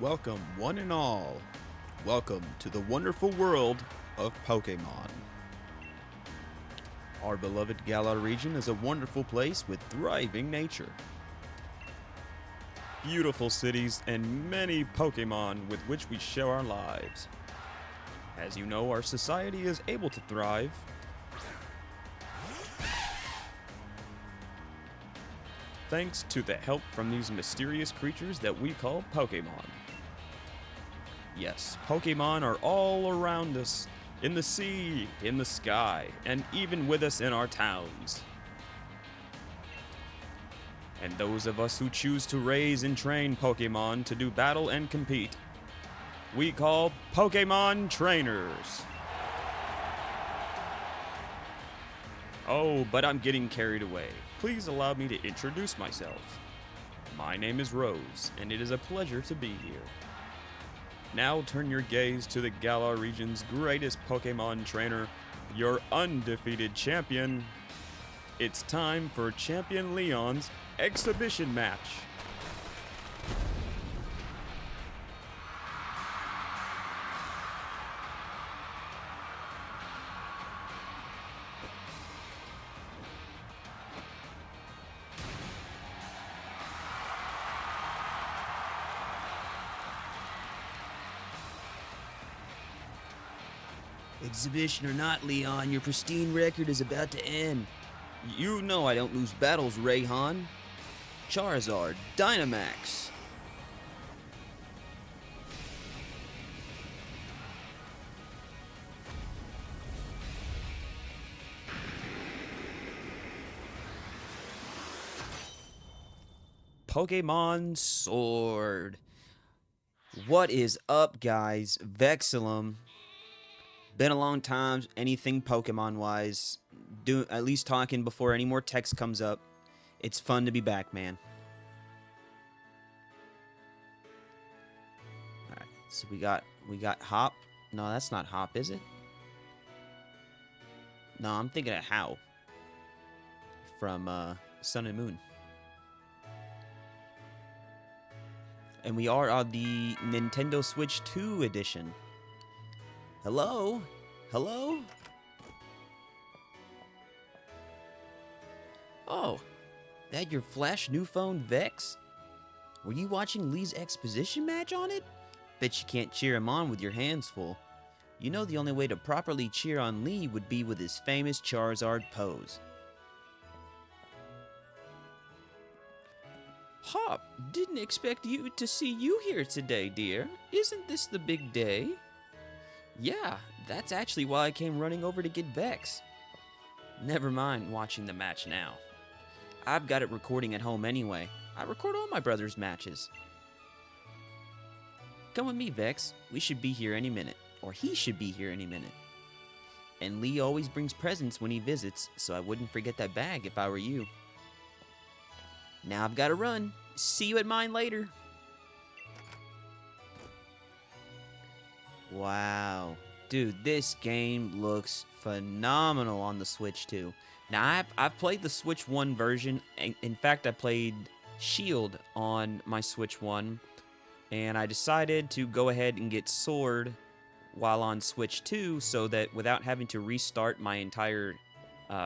Welcome, one and all. Welcome to the wonderful world of Pokémon. Our beloved Galar region is a wonderful place with thriving nature, beautiful cities, and many Pokémon with which we share our lives. As you know, our society is able to thrive thanks to the help from these mysterious creatures that we call Pokémon. Yes, Pokémon are all around us, in the sea, in the sky, and even with us in our towns. And those of us who choose to raise and train Pokémon to do battle and compete, we call Pokémon trainers. Oh, but I'm getting carried away. Please allow me to introduce myself. My name is Rose, and it is a pleasure to be here. Now turn your gaze to the Galar region's greatest Pokémon trainer, your undefeated champion. It's time for Champion Leon's exhibition match. Exhibition or not, Leon, your pristine record is about to end. You know I don't lose battles, Rayhan. Charizard, Dynamax. Pokémon Sword. What is up, guys? Vexilum. Been a long time, anything Pokemon-wise. At least talking before any more text comes up. It's fun to be back, man. Alright, so we got Hop. No, that's not Hop, is it? No, I'm thinking of How. From Sun and Moon. And we are on the Nintendo Switch 2 edition. Hello? Hello? Oh, that your Flash new phone, Vex? Were you watching Lee's exposition match on it? Bet you can't cheer him on with your hands full. You know the only way to properly cheer on Lee would be with his famous Charizard pose. Hop, didn't expect to see you here today, dear. Isn't this the big day? Yeah, that's actually why I came running over to get Vex. Never mind watching the match now. I've got it recording at home anyway. I record all my brother's matches. Come with me, Vex. We should be here any minute. Or he should be here any minute. And Lee always brings presents when he visits, so I wouldn't forget that bag if I were you. Now I've got to run. See you at mine later. Wow. Dude, this game looks phenomenal on the Switch 2. Now, I've played the Switch 1 version. In fact, I played Shield on my Switch 1. And I decided to go ahead and get Sword while on Switch 2 so that without having to restart my entire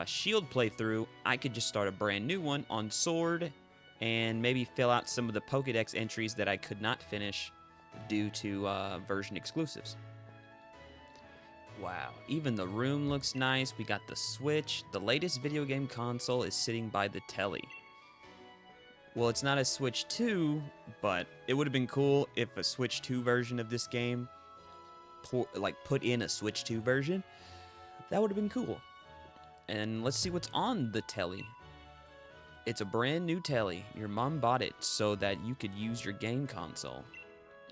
Shield playthrough, I could just start a brand new one on Sword and maybe fill out some of the Pokédex entries that I could not finish due to version exclusives. Wow, even the room looks nice. We got the Switch. The latest video game console is sitting by the telly. Well, it's not a Switch 2, but it would have been cool if a Switch 2 version of this game put in a Switch 2 version. That would have been cool. And let's see what's on the telly. It's a brand new telly. Your mom bought it so that you could use your game console.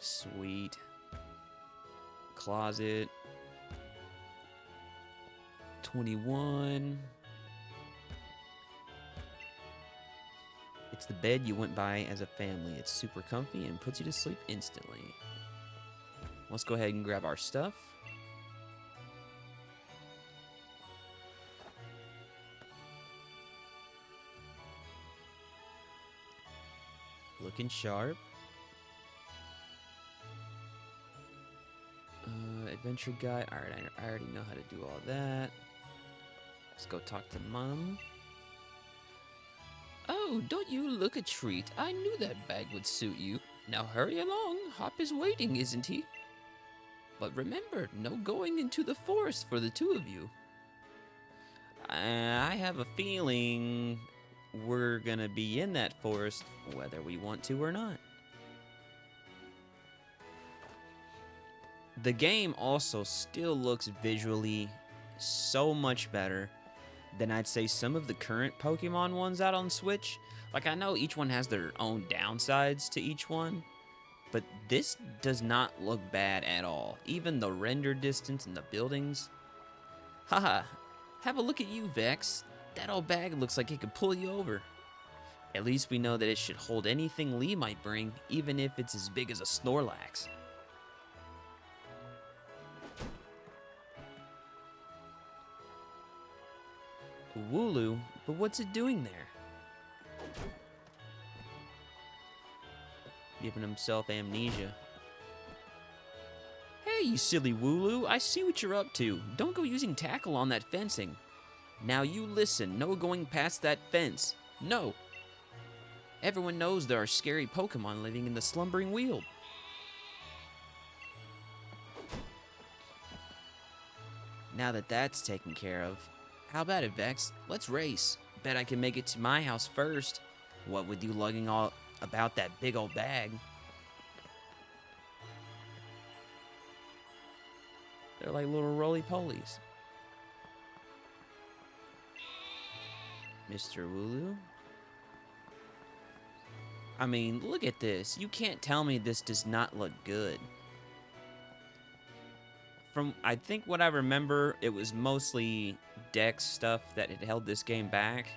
Sweet. Closet. 21. It's the bed you went by as a family. It's super comfy and puts you to sleep instantly. Let's go ahead and grab our stuff. Looking sharp. adventure guide. Alright, I already know how to do all that. Let's go talk to Mom. Oh, don't you look a treat. I knew that bag would suit you. Now hurry along. Hop is waiting, isn't he? But remember, no going into the forest for the two of you. I have a feeling we're gonna be in that forest whether we want to or not. The game also still looks visually so much better than I'd say some of the current Pokemon ones out on Switch. Like, I know each one has their own downsides to each one, but this does not look bad at all. Even the render distance and the buildings. Haha, have a look at you, Vex. That old bag looks like it could pull you over. At least we know that it should hold anything Lee might bring, even if it's as big as a Snorlax. Wooloo, but what's it doing there? Giving himself amnesia. Hey, you silly Wooloo, I see what you're up to. Don't go using tackle on that fencing. Now you listen, no going past that fence. No. Everyone knows there are scary Pokemon living in the slumbering weald. Now that that's taken care of, how about it, Vex? Let's race. Bet I can make it to my house first. What with you lugging all about that big old bag? They're like little roly-polies. Mr. Wooloo? I mean, look at this. You can't tell me this does not look good. From, I think what I remember, it was mostly Dex stuff that had held this game back.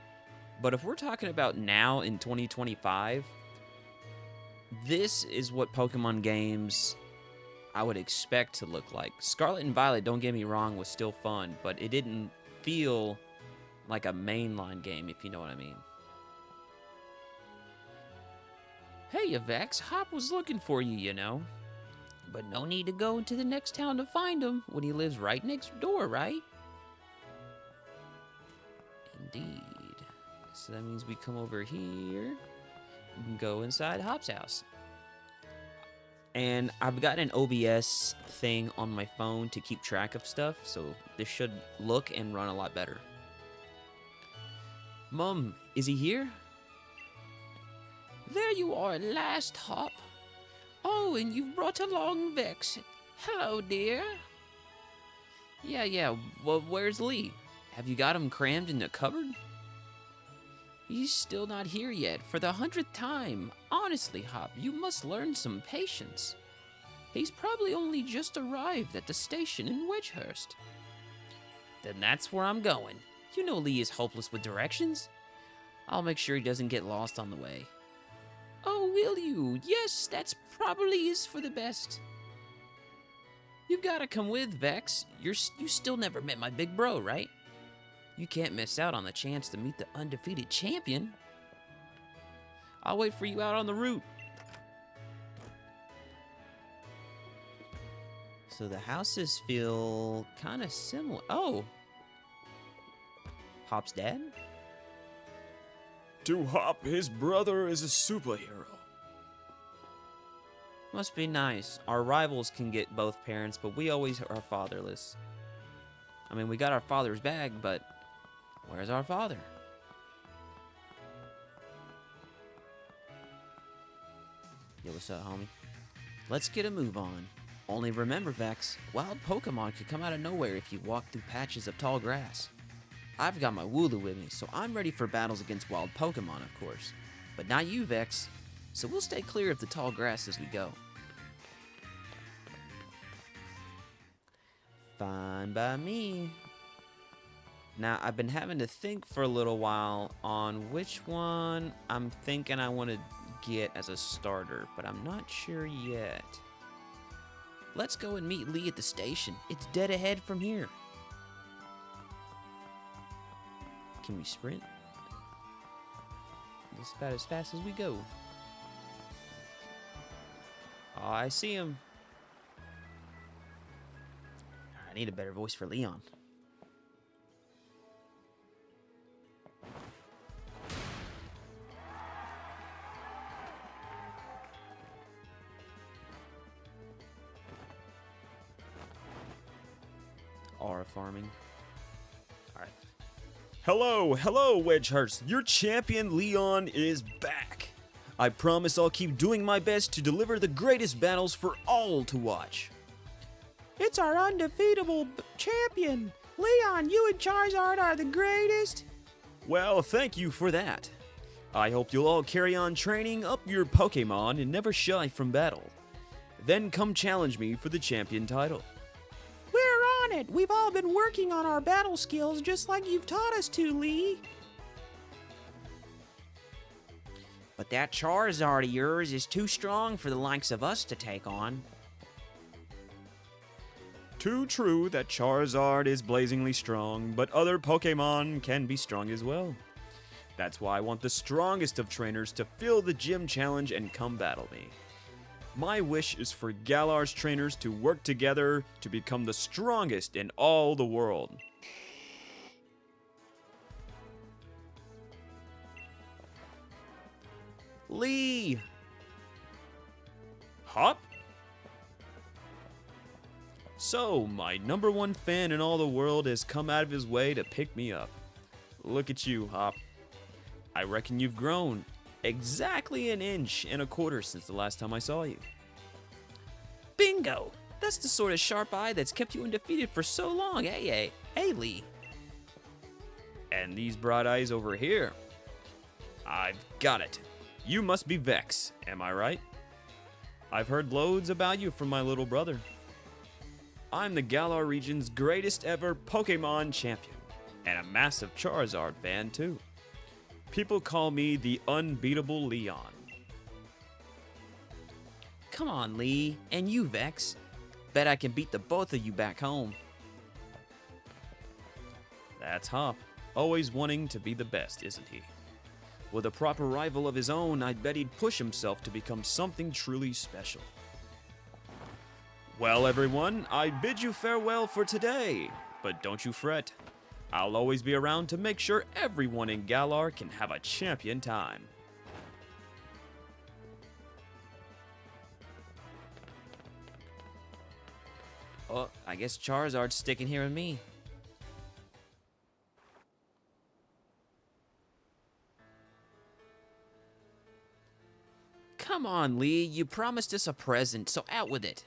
But if we're talking about now in 2025, this is what Pokemon games I would expect to look like. Scarlet and Violet, don't get me wrong, was still fun, but it didn't feel like a mainline game, if you know what I mean. Hey, Vex, Hop was looking for you, you know. But no need to go into the next town to find him when he lives right next door, right? Indeed. So that means we come over here and go inside Hop's house. And I've got an OBS thing on my phone to keep track of stuff, so this should look and run a lot better. Mom, is he here? There you are at last, Hop. Oh, and you've brought along Vex. Hello, dear. Yeah, well, where's Lee? Have you got him crammed in the cupboard? He's still not here yet, for the 100th time. Honestly, Hop, you must learn some patience. He's probably only just arrived at the station in Wedgehurst. Then that's where I'm going. You know Lee is hopeless with directions. I'll make sure he doesn't get lost on the way. Oh, will you? Yes, that's probably is for the best. You've got to come with, Vex. You still never met my big bro, right? You can't miss out on the chance to meet the undefeated champion. I'll wait for you out on the route. So the houses feel kind of similar. Oh. Hop's dad? To Hop, his brother is a superhero. Must be nice. Our rivals can get both parents, but we always are fatherless. I mean, we got our father's bag, but where's our father? Yo, what's up, homie? Let's get a move on. Only remember, Vex, wild Pokemon could come out of nowhere if you walk through patches of tall grass. I've got my Wooloo with me, so I'm ready for battles against wild Pokemon, of course. But not you, Vex, so we'll stay clear of the tall grass as we go. Fine by me. Now, I've been having to think for a little while on which one I'm thinking I want to get as a starter, but I'm not sure yet. Let's go and meet Lee at the station. It's dead ahead from here. Can we sprint? That's about as fast as we go. Oh, I see him. need a better voice for Leon. Aura farming. Alright. Hello, Wedgehurst. Your champion Leon is back. I promise I'll keep doing my best to deliver the greatest battles for all to watch. It's our undefeatable champion! Leon, you and Charizard are the greatest! Well, thank you for that. I hope you'll all carry on training up your Pokémon and never shy from battle. Then come challenge me for the champion title. We're on it! We've all been working on our battle skills just like you've taught us to, Lee! But that Charizard of yours is too strong for the likes of us to take on. Too true that Charizard is blazingly strong, but other Pokémon can be strong as well. That's why I want the strongest of trainers to fill the gym challenge and come battle me. My wish is for Galar's trainers to work together to become the strongest in all the world. Lee! Hop? So, my #1 fan in all the world has come out of his way to pick me up. Look at you, Hop. I reckon you've grown exactly 1.25 inches since the last time I saw you. Bingo! That's the sort of sharp eye that's kept you undefeated for so long, hey Lee. And these broad eyes over here. I've got it. You must be Vex, am I right? I've heard loads about you from my little brother. I'm the Galar region's greatest ever Pokémon champion, and a massive Charizard fan too. People call me the unbeatable Leon. Come on, Lee. And you, Vex. Bet I can beat the both of you back home. That's Hop, always wanting to be the best, isn't he? With a proper rival of his own, I bet he'd push himself to become something truly special. Well, everyone, I bid you farewell for today, but don't you fret. I'll always be around to make sure everyone in Galar can have a champion time. Oh, I guess Charizard's sticking here with me. Come on, Lee. You promised us a present, so out with it.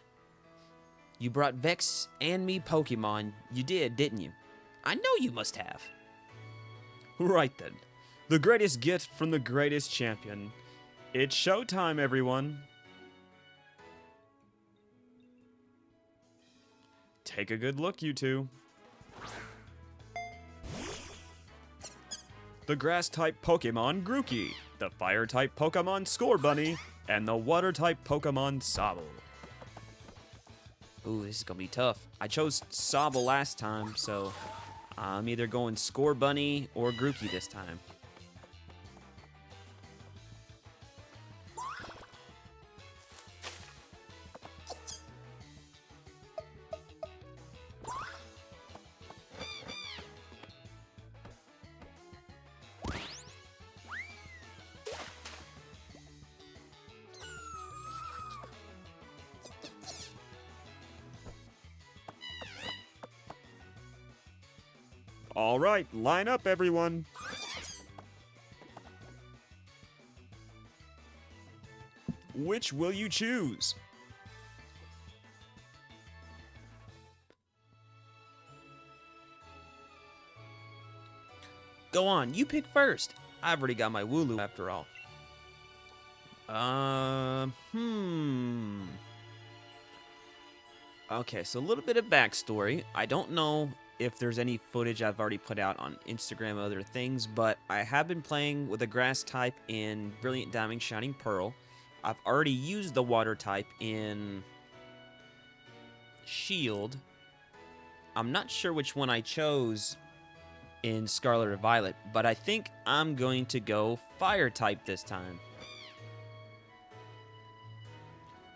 You brought Vex and me Pokemon. You did, didn't you? I know you must have. Right then. The greatest gift from the greatest champion. It's showtime, everyone. Take a good look, you two. The grass-type Pokemon Grookey, the fire-type Pokemon Scorbunny, and the water-type Pokemon Sobble. Ooh, this is gonna be tough. I chose Sobble last time, so I'm either going Scorbunny or Grookey this time. All right, line up, everyone. Which will you choose? Go on, you pick first. I've already got my Wooloo after all. Okay, so a little bit of backstory. I don't know if there's any footage I've already put out on Instagram and other things, but I have been playing with a grass type in Brilliant Diamond Shining Pearl. I've already used the water type in Shield. I'm not sure which one I chose in Scarlet or Violet, but I think I'm going to go fire type this time.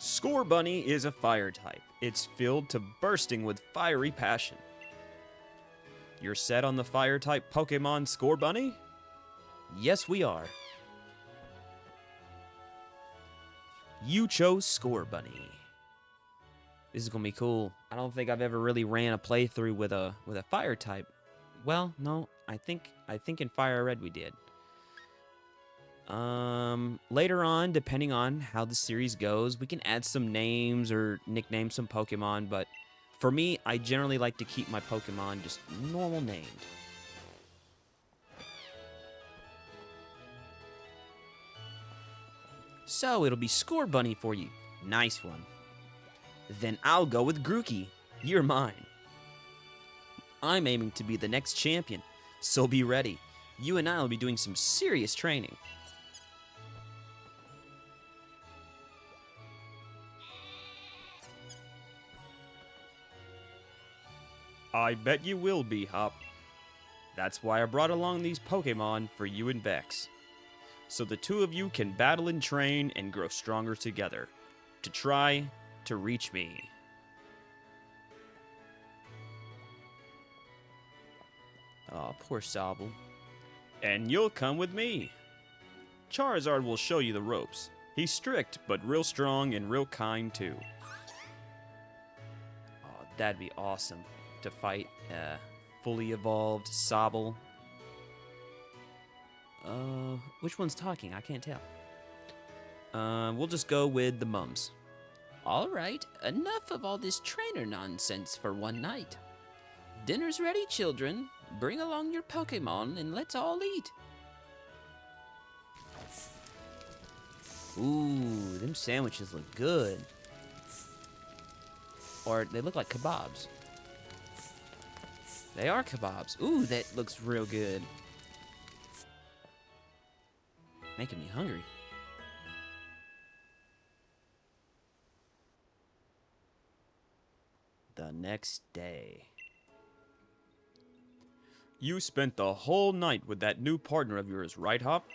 Scorbunny is a fire type. It's filled to bursting with fiery passion. You're set on the fire type Pokemon Scorbunny? Yes, we are. You chose Scorbunny. This is gonna be cool. I don't think I've ever really ran a playthrough with a fire type. Well, no, I think in Fire Red we did. Later on, depending on how the series goes, we can add some names or nickname some Pokemon, but for me, I generally like to keep my Pokemon just normal named. So, it'll be Scorbunny for you. Nice one. Then I'll go with Grookey. You're mine. I'm aiming to be the next champion, so be ready. You and I will be doing some serious training. I bet you will be, Hop. That's why I brought along these Pokemon for you and Vex. So the two of you can battle and train and grow stronger together. To try to reach me. Oh, poor Sobble. And you'll come with me. Charizard will show you the ropes. He's strict, but real strong and real kind too. Oh, that'd be awesome to fight fully evolved Sobble. Which one's talking? I can't tell. We'll just go with the mums. All right, enough of all this trainer nonsense for one night. Dinner's ready, children. Bring along your Pokemon and let's all eat. Ooh, them sandwiches look good. Or they look like kebabs. They are kebabs. Ooh, that looks real good. Making me hungry. The next day. You spent the whole night with that new partner of yours, right, Hop?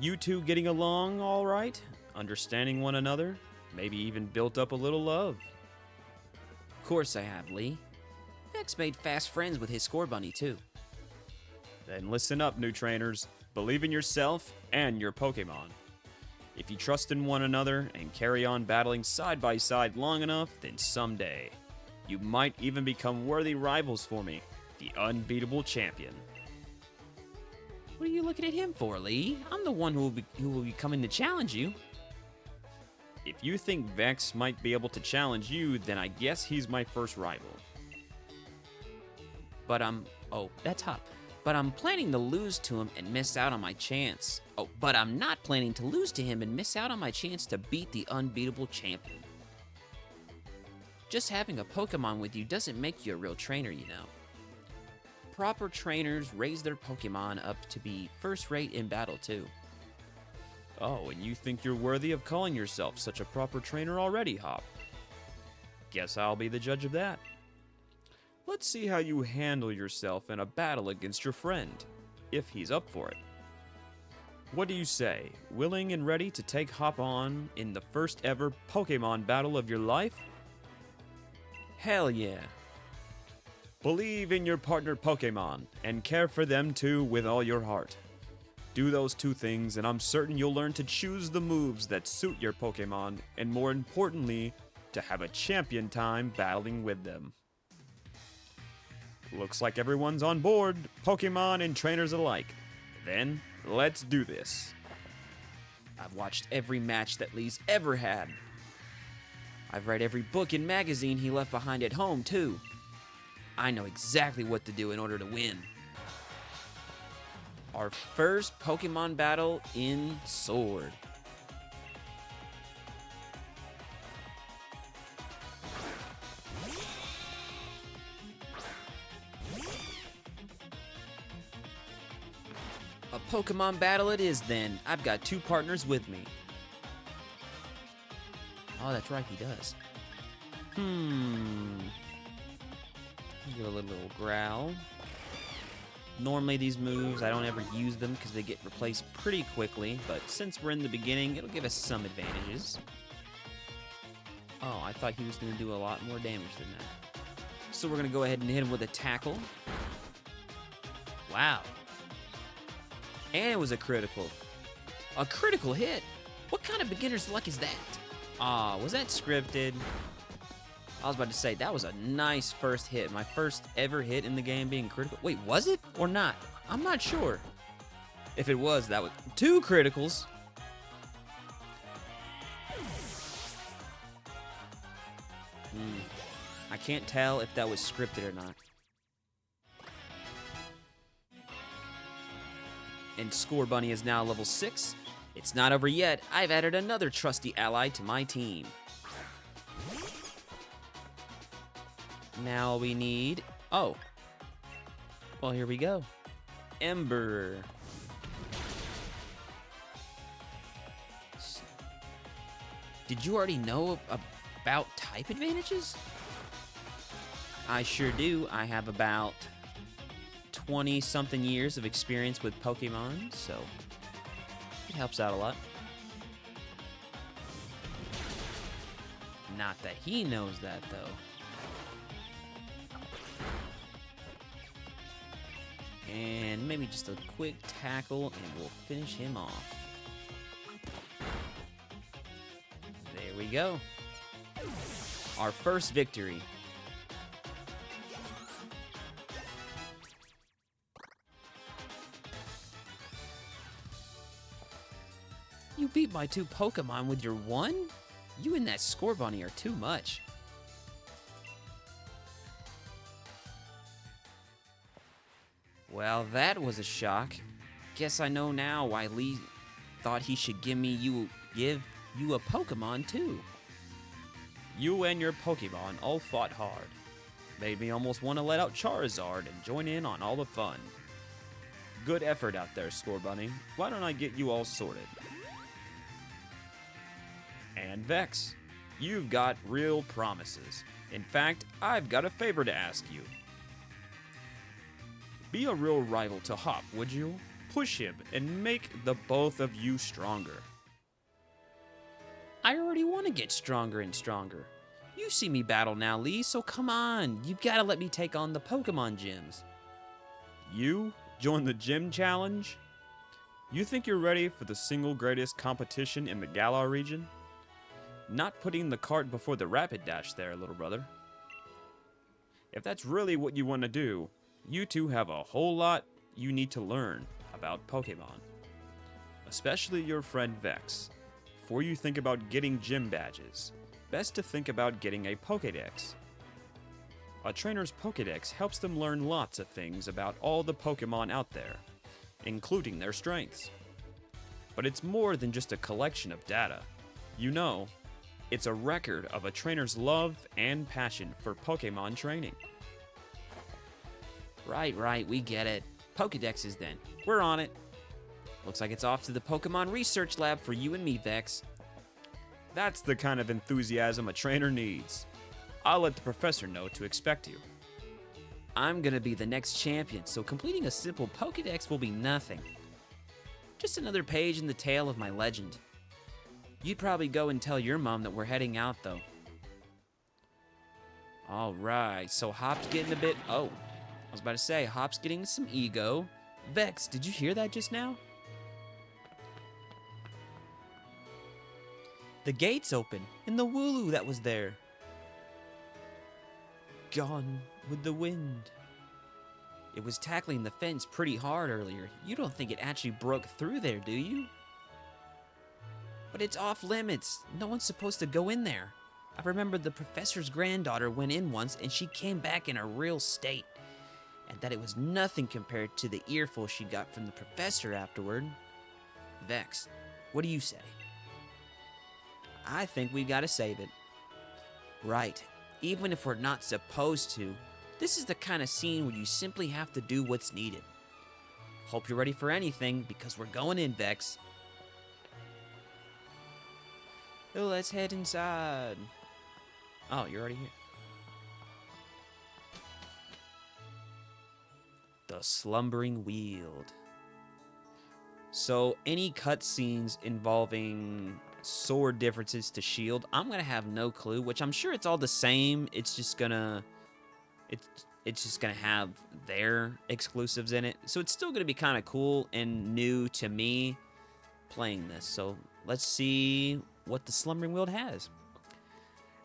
You two getting along all right? Understanding one another? Maybe even built up a little love? Of course I have, Lee. Vex made fast friends with his Scorbunny, too. Then listen up, new trainers. Believe in yourself and your Pokemon. If you trust in one another and carry on battling side by side long enough, then someday, you might even become worthy rivals for me, the unbeatable champion. What are you looking at him for, Lee? I'm the one who will be coming to challenge you. If you think Vex might be able to challenge you, then I guess he's my first rival. But oh, that's Hop. But I'm planning to lose to him and miss out on my chance. Oh, but I'm not planning to lose to him and miss out on my chance to beat the unbeatable champion. Just having a Pokemon with you doesn't make you a real trainer, you know. Proper trainers raise their Pokemon up to be first-rate in battle, too. Oh, and you think you're worthy of calling yourself such a proper trainer already, Hop? Guess I'll be the judge of that. Let's see how you handle yourself in a battle against your friend, if he's up for it. What do you say? Willing and ready to take Hop on in the first ever Pokemon battle of your life? Hell yeah. Believe in your partner Pokemon, and care for them too with all your heart. Do those two things, and I'm certain you'll learn to choose the moves that suit your Pokemon, and more importantly, to have a champion time battling with them. Looks like everyone's on board, Pokemon and trainers alike. Then, let's do this. I've watched every match that Lee's ever had. I've read every book and magazine he left behind at home, too. I know exactly what to do in order to win. Our first Pokemon battle in Sword. A Pokemon battle it is then. I've got two partners with me. Oh, that's right, he does. Give a little growl. Normally these moves, I don't ever use them because they get replaced pretty quickly, but since we're in the beginning, it'll give us some advantages. Oh, I thought he was going to do a lot more damage than that. So we're going to go ahead and hit him with a tackle. Wow. And it was a critical. A critical hit? What kind of beginner's luck is that? Ah, was that scripted? I was about to say, that was a nice first hit. My first ever hit in the game being critical. Wait, was it or not? I'm not sure. If it was, that was 2 criticals. I can't tell if that was scripted or not. And Score Bunny is now level 6. It's not over yet. I've added another trusty ally to my team. Now we need... Oh. Well, here we go. Ember. Did you already know about type advantages? I sure do. I have about 20-something years of experience with Pokemon, so it helps out a lot. Not that he knows that, though. And maybe just a quick tackle, and we'll finish him off. There we go. Our first victory. You beat my 2 Pokemon with your 1? You and that Score Bunny are too much. Well, that was a shock. Guess I know now why Lee thought he should give you a Pokemon too. You and your Pokemon all fought hard. Made me almost want to let out Charizard and join in on all the fun. Good effort out there, Score Bunny. Why don't I get you all sorted? And Vex, you've got real promises. In fact, I've got a favor to ask you. Be a real rival to Hop, would you? Push him and make the both of you stronger. I already want to get stronger and stronger. You see me battle now, Lee, so come on. You've got to let me take on the Pokemon gyms. You join the gym challenge? You think you're ready for the single greatest competition in the Galar region? Not putting the cart before the rapid dash there, little brother. If that's really what you want to do, you two have a whole lot you need to learn about Pokemon. Especially your friend Vex. Before you think about getting gym badges, best to think about getting a Pokédex. A trainer's Pokédex helps them learn lots of things about all the Pokemon out there, including their strengths. But it's more than just a collection of data. You know, it's a record of a trainer's love and passion for Pokemon training. Right, we get it. Pokédexes then. We're on it. Looks like it's off to the Pokemon Research Lab for you and me, Vex. That's the kind of enthusiasm a trainer needs. I'll let the professor know to expect you. I'm gonna be the next champion, so completing a simple Pokédex will be nothing. Just another page in the tale of my legend. You'd probably go and tell your mom that we're heading out, though. Alright, so Hop's getting a bit... Oh, I was about to say, Hop's getting some ego. Vex, did you hear that just now? The gate's open, and the Wooloo that was there. Gone with the wind. It was tackling the fence pretty hard earlier. You don't think it actually broke through there, do you? But it's off limits. No one's supposed to go in there. I remember the professor's granddaughter went in once and she came back in a real state. And that it was nothing compared to the earful she got from the professor afterward. Vex, what do you say? I think we gotta save it. Right, even if we're not supposed to, this is the kind of scene where you simply have to do what's needed. Hope you're ready for anything, because we're going in, Vex. Let's head inside. Oh, you're already here. The Slumbering Weald. So any cutscenes involving sword differences to shield, I'm gonna have no clue, which I'm sure it's all the same. It's just gonna have their exclusives in it. So it's still gonna be kind of cool and new to me playing this. So let's see what the Slumbering Weald has.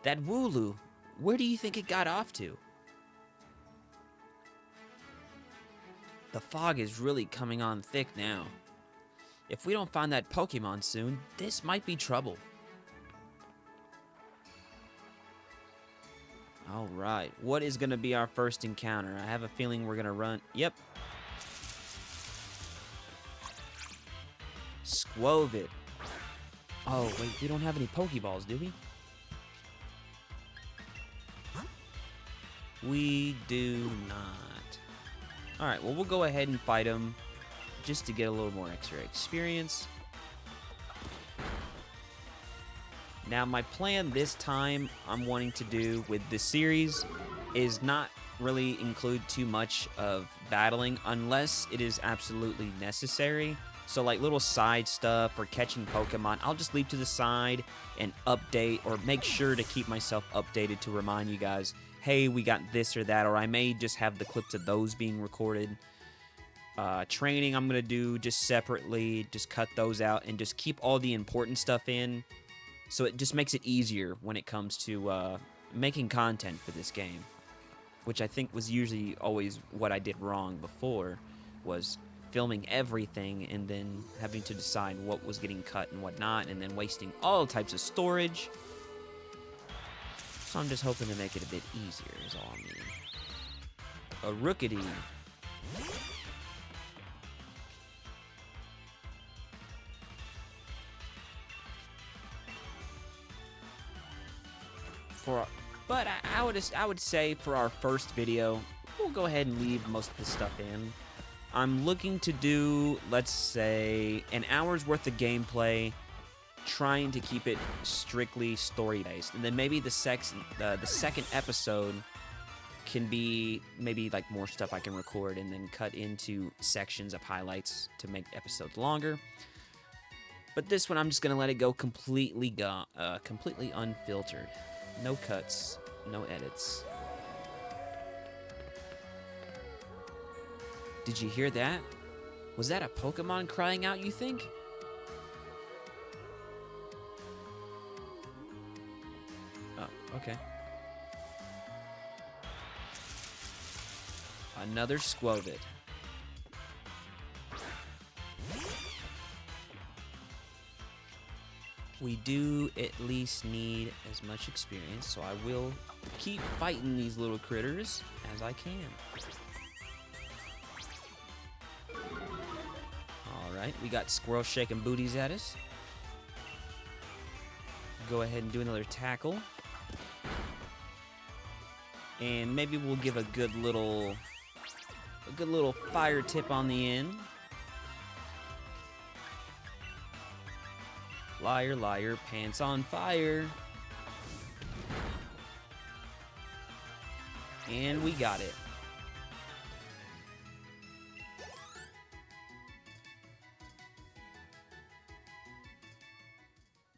That Wooloo, where do you think it got off to? The fog is really coming on thick now. If we don't find that Pokemon soon, this might be trouble. Alright, what is going to be our first encounter? I have a feeling we're going to run... Yep. Squovit. Oh, wait, we don't have any Pokeballs, do we? We do not. Alright, well, we'll go ahead and fight him just to get a little more extra experience. Now, my plan this time I'm wanting to do with this series is not really include too much of battling unless it is absolutely necessary. So, like little side stuff or catching Pokemon, I'll just leave to the side and update or make sure to keep myself updated to remind you guys, hey, we got this or that, or I may just have the clips of those being recorded. Training I'm going to do just separately, just cut those out and just keep all the important stuff in. So it just makes it easier when it comes to making content for this game, which I think was usually always what I did wrong before, was filming everything and then having to decide what was getting cut and what not, and then wasting all types of storage. So I'm just hoping to make it a bit easier is all I mean. A Rookity. But I would say for our first video, we'll go ahead and leave most of this stuff in. I'm looking to do, let's say, an hour's worth of gameplay, trying to keep it strictly story-based. And then maybe the second episode can be maybe like more stuff I can record and then cut into sections of highlights to make episodes longer. But this one, I'm just going to let it go completely unfiltered. No cuts, no edits. Did you hear that? Was that a Pokemon crying out, you think? Oh, okay. Another Squovit. We do at least need as much experience, so I will keep fighting these little critters as I can. Alright, we got squirrel shaking booties at us. Go ahead and do another tackle. And maybe we'll give a good little fire tip on the end. Liar, liar, pants on fire. And we got it.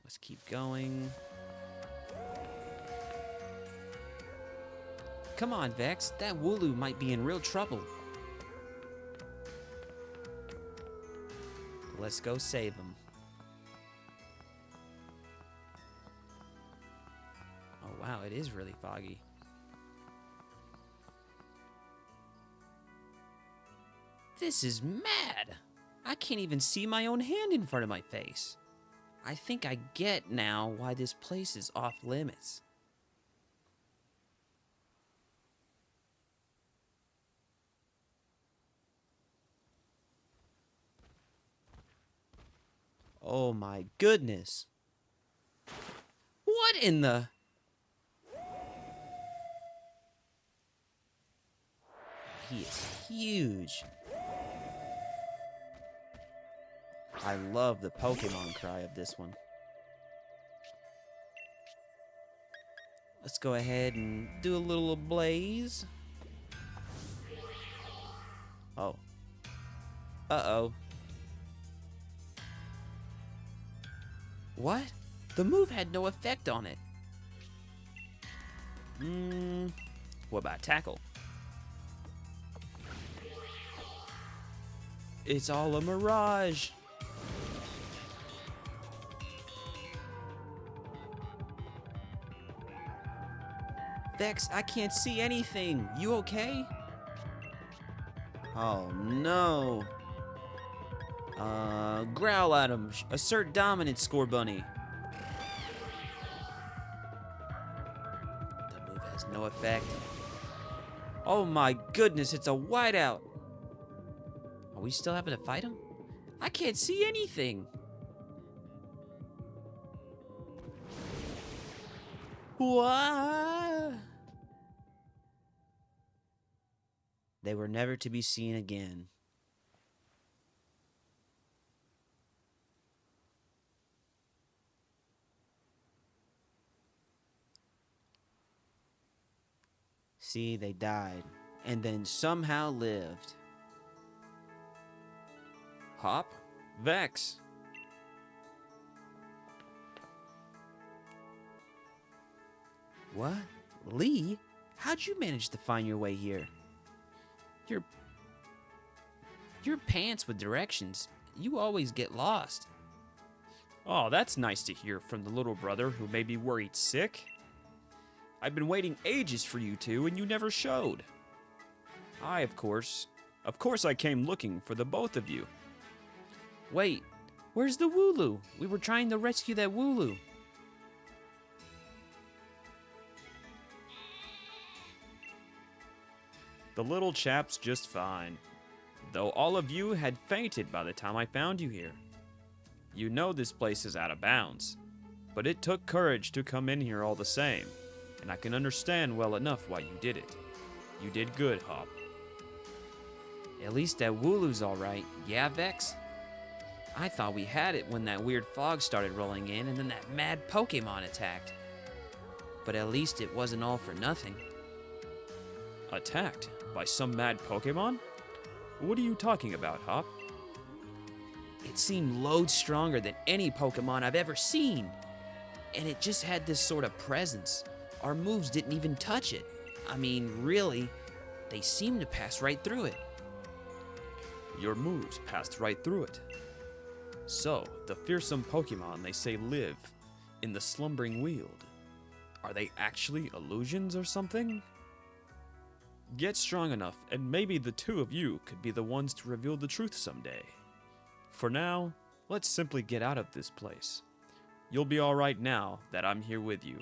Let's keep going. Come on, Vex. That Wooloo might be in real trouble. Let's go save him. Oh, wow, it is really foggy. This is mad. I can't even see my own hand in front of my face. I think I get now why this place is off limits. Oh my goodness. What in the... He is huge. I love the Pokemon cry of this one. Let's go ahead and do a little blaze. Oh, Uh-oh. What? The move had no effect on it. What about tackle? It's all a mirage. Vex, I can't see anything. You okay? Oh no. Growl at him. Assert dominance, Score Bunny. The move has no effect. Oh my goodness, it's a whiteout. Are we still having to fight him? I can't see anything. What? They were never to be seen again. See, they died, and then somehow lived. Hop? Vex. What? Lee? How'd you manage to find your way here? Your pants with directions. You always get lost. Oh, that's nice to hear from the little brother who may be worried sick. I've been waiting ages for you two, and you never showed. Of course I came looking for the both of you. Wait, where's the Wooloo? We were trying to rescue that Wooloo. The little chap's just fine, though all of you had fainted by the time I found you here. You know this place is out of bounds, but it took courage to come in here all the same, and I can understand well enough why you did it. You did good, Hop. At least that Wooloo's alright. Yeah, Vex? I thought we had it when that weird fog started rolling in and then that mad Pokemon attacked. But at least it wasn't all for nothing. Attacked by some mad Pokemon? What are you talking about, Hop? It seemed loads stronger than any Pokemon I've ever seen. And it just had this sort of presence. Our moves didn't even touch it. I mean, really, they seemed to pass right through it. Your moves passed right through it. So, the fearsome Pokemon they say live in the slumbering weald, are they actually illusions or something? Get strong enough, and maybe the two of you could be the ones to reveal the truth someday. For now, let's simply get out of this place. You'll be alright now that I'm here with you.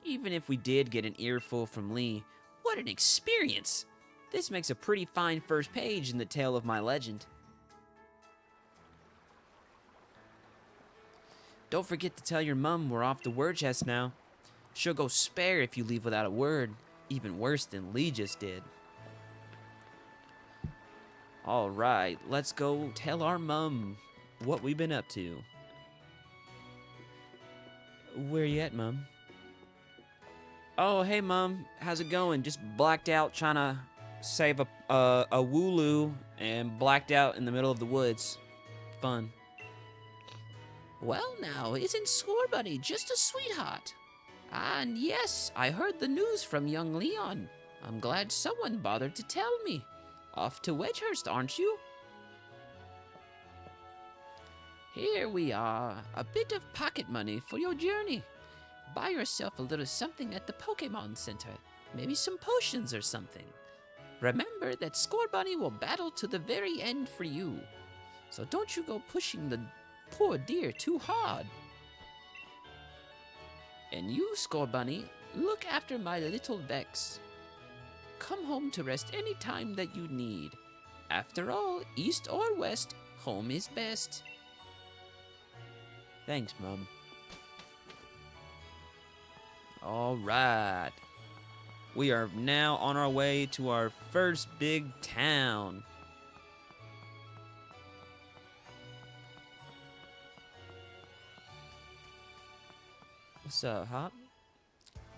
Even if we did get an earful from Lee, what an experience! This makes a pretty fine first page in the tale of my legend. Don't forget to tell your mum we're off the word chest now. She'll go spare if you leave without a word, even worse than Lee just did. Alright, let's go tell our mum what we've been up to. Where you at, Mum? Oh, hey, Mum. How's it going? Just blacked out trying to save a Wooloo and blacked out in the middle of the woods. Fun. Well now, isn't Score Bunny just a sweetheart? And yes, I heard the news from young Leon. I'm glad someone bothered to tell me. Off to Wedgehurst, aren't you? Here we are, a bit of pocket money for your journey. Buy yourself a little something at the Pokémon Center. Maybe some potions or something. Remember that Score Bunny will battle to the very end for you. So don't you go pushing the poor dear too hard. And you, Score Bunny, look after my little Vex. Come home to rest any time that you need. After all, east or west, home is best. Thanks, Mum. Alright. We are now on our way to our first big town. What's up, Hop?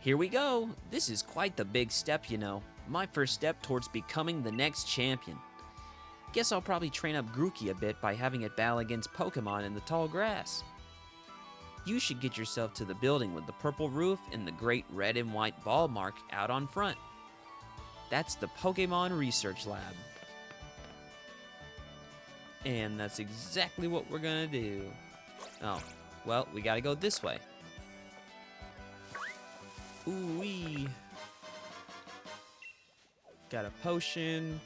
Here we go. This is quite the big step, you know. My first step towards becoming the next champion. Guess I'll probably train up Grookey a bit by having it battle against Pokemon in the tall grass. You should get yourself to the building with the purple roof and the great red and white ball mark out on front. That's the Pokemon Research Lab. And that's exactly what we're gonna do. Oh, well, we gotta go this way. Ooh-wee. Got a potion.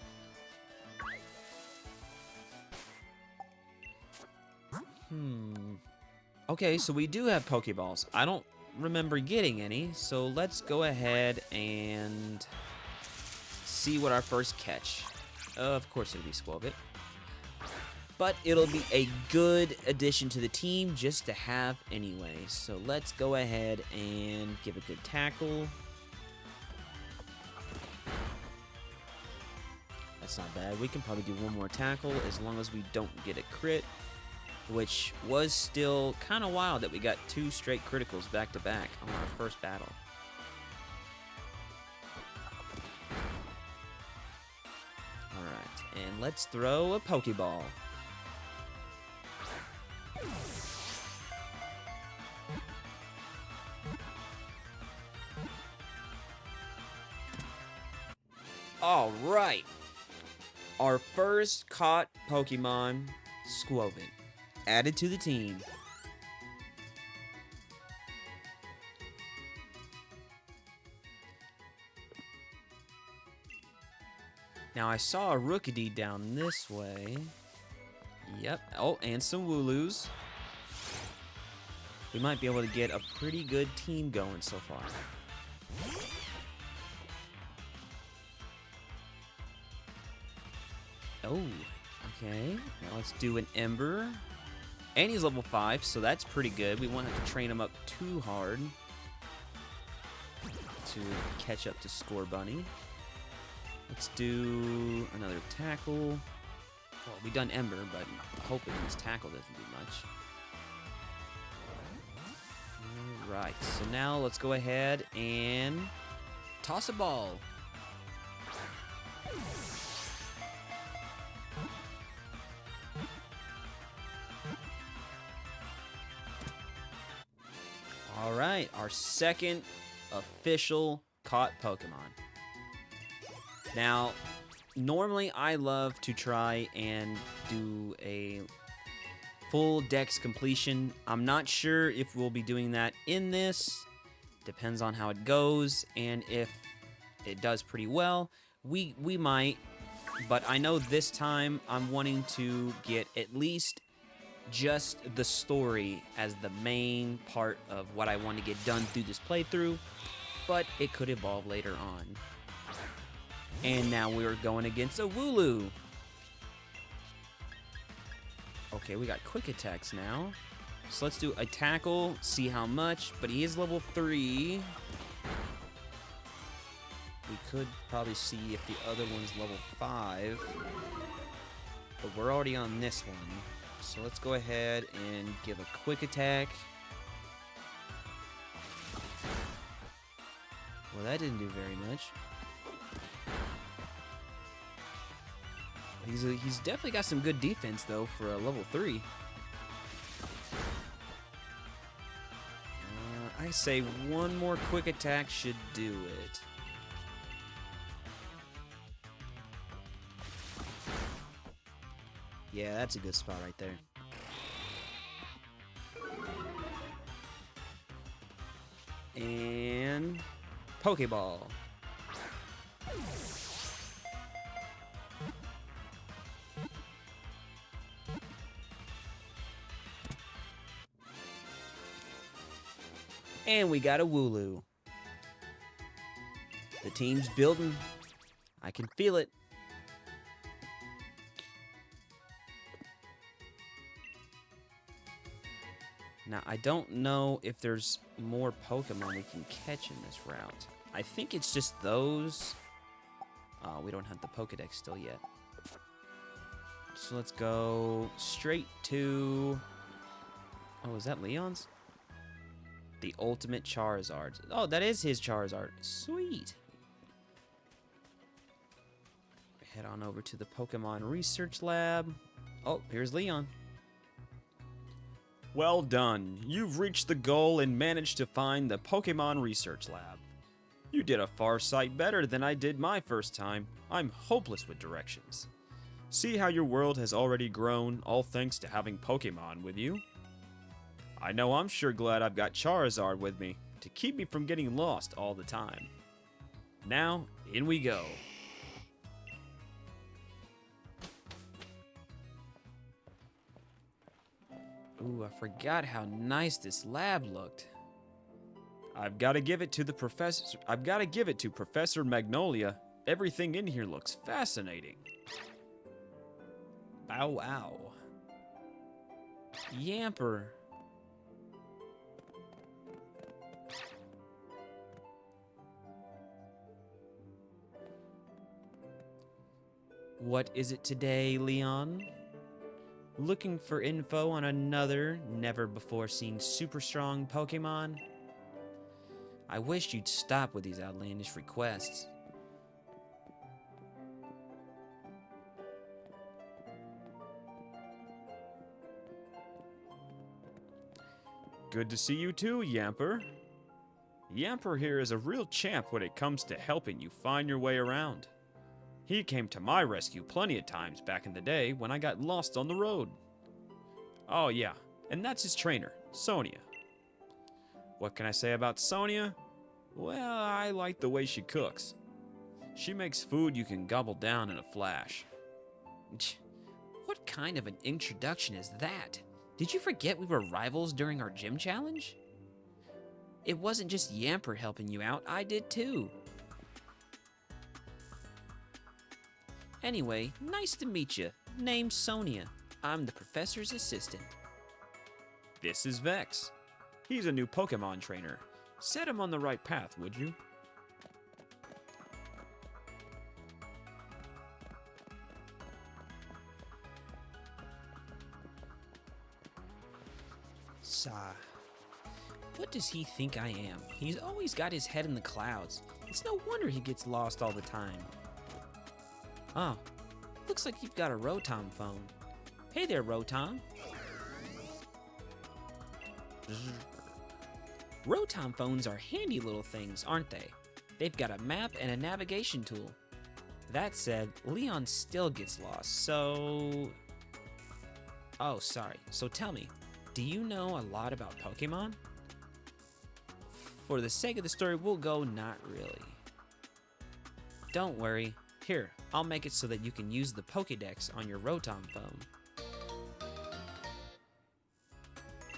Okay, so we do have Pokeballs. I don't remember getting any, so let's go ahead and see what our first catch. Of course it'll be Squelbit. But it'll be a good addition to the team just to have anyway. So let's go ahead and give a good tackle. That's not bad. We can probably do one more tackle as long as we don't get a crit. Which was still kind of wild that we got 2 straight criticals back to back on our first battle. Alright, and let's throw a Pokeball. Alright, our first caught Pokemon, Squelbit, added to the team. Now I saw a Rookidee down this way. Yep. Oh, and some Wooloos. We might be able to get a pretty good team going so far. Oh, okay. Now let's do an Ember. And he's level 5, so that's pretty good. We won't have to train him up too hard to catch up to Scorbunny. Let's do another tackle. Well, we done Ember, but I'm hoping this tackle doesn't do much. Alright, so now let's go ahead and toss a ball. Alright, our second official caught Pokemon. Now, normally I love to try and do a full dex completion. I'm not sure if we'll be doing that in this. Depends on how it goes, and if it does pretty well, we might. But I know this time I'm wanting to get at least just the story as the main part of what I want to get done through this playthrough, but it could evolve later on. And now we're going against a Wooloo. Okay, we got quick attacks now. So let's do a tackle, see how much, but he is level 3. We could probably see if the other one's level 5. But we're already on this one. So let's go ahead and give a quick attack. Well, that didn't do very much. He's definitely got some good defense, though, for a level 3. I say one more quick attack should do it. Yeah, that's a good spot right there. And Pokeball. And we got a Wooloo. The team's building. I can feel it. Now, I don't know if there's more Pokemon we can catch in this route. I think it's just those. We don't have the Pokedex still yet. So let's go straight to... Oh, is that Leon's? The ultimate Charizard. Oh, that is his Charizard. Sweet. Head on over to the Pokemon Research Lab. Oh, here's Leon. Well done. You've reached the goal and managed to find the Pokemon Research Lab. You did a far sight better than I did my first time. I'm hopeless with directions. See how your world has already grown, all thanks to having Pokemon with you? I know I'm sure glad I've got Charizard with me to keep me from getting lost all the time. Now, in we go. Ooh, I forgot how nice this lab looked. I've got to give it to Professor Magnolia. Everything in here looks fascinating. Bow wow. Yamper. What is it today, Leon? Looking for info on another never-before-seen super strong Pokemon? I wish you'd stop with these outlandish requests. Good to see you too, Yamper. Yamper here is a real champ when it comes to helping you find your way around. He came to my rescue plenty of times back in the day when I got lost on the road. Oh yeah, and that's his trainer, Sonia. What can I say about Sonia? Well, I like the way she cooks. She makes food you can gobble down in a flash. What kind of an introduction is that? Did you forget we were rivals during our gym challenge? It wasn't just Yamper helping you out, I did too. Anyway, nice to meet you. Name's Sonia. I'm the professor's assistant. This is Vex. He's a new Pokemon trainer. Set him on the right path, would you? What does he think I am? He's always got his head in the clouds. It's no wonder he gets lost all the time. Oh, looks like you've got a Rotom phone. Hey there, Rotom. Rotom phones are handy little things, aren't they? They've got a map and a navigation tool. That said, Leon still gets lost, so... Oh, sorry. So tell me, do you know a lot about Pokemon? For the sake of the story, we'll go not really. Don't worry. Here, I'll make it so that you can use the Pokédex on your Rotom phone.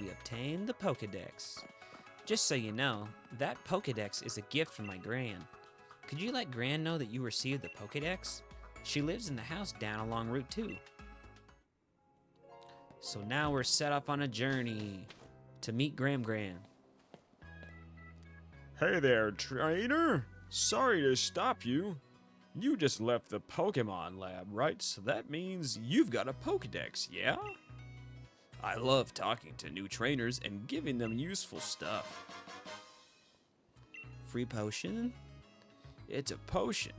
We obtained the Pokédex. Just so you know, that Pokédex is a gift from my Gran. Could you let Gran know that you received the Pokédex? She lives in the house down along Route 2. So now we're set off on a journey to meet Gran. Hey there, trainer. Sorry to stop you. You just left the Pokemon lab, right? So that means you've got a Pokédex, yeah? I love talking to new trainers and giving them useful stuff. Free potion? It's a potion.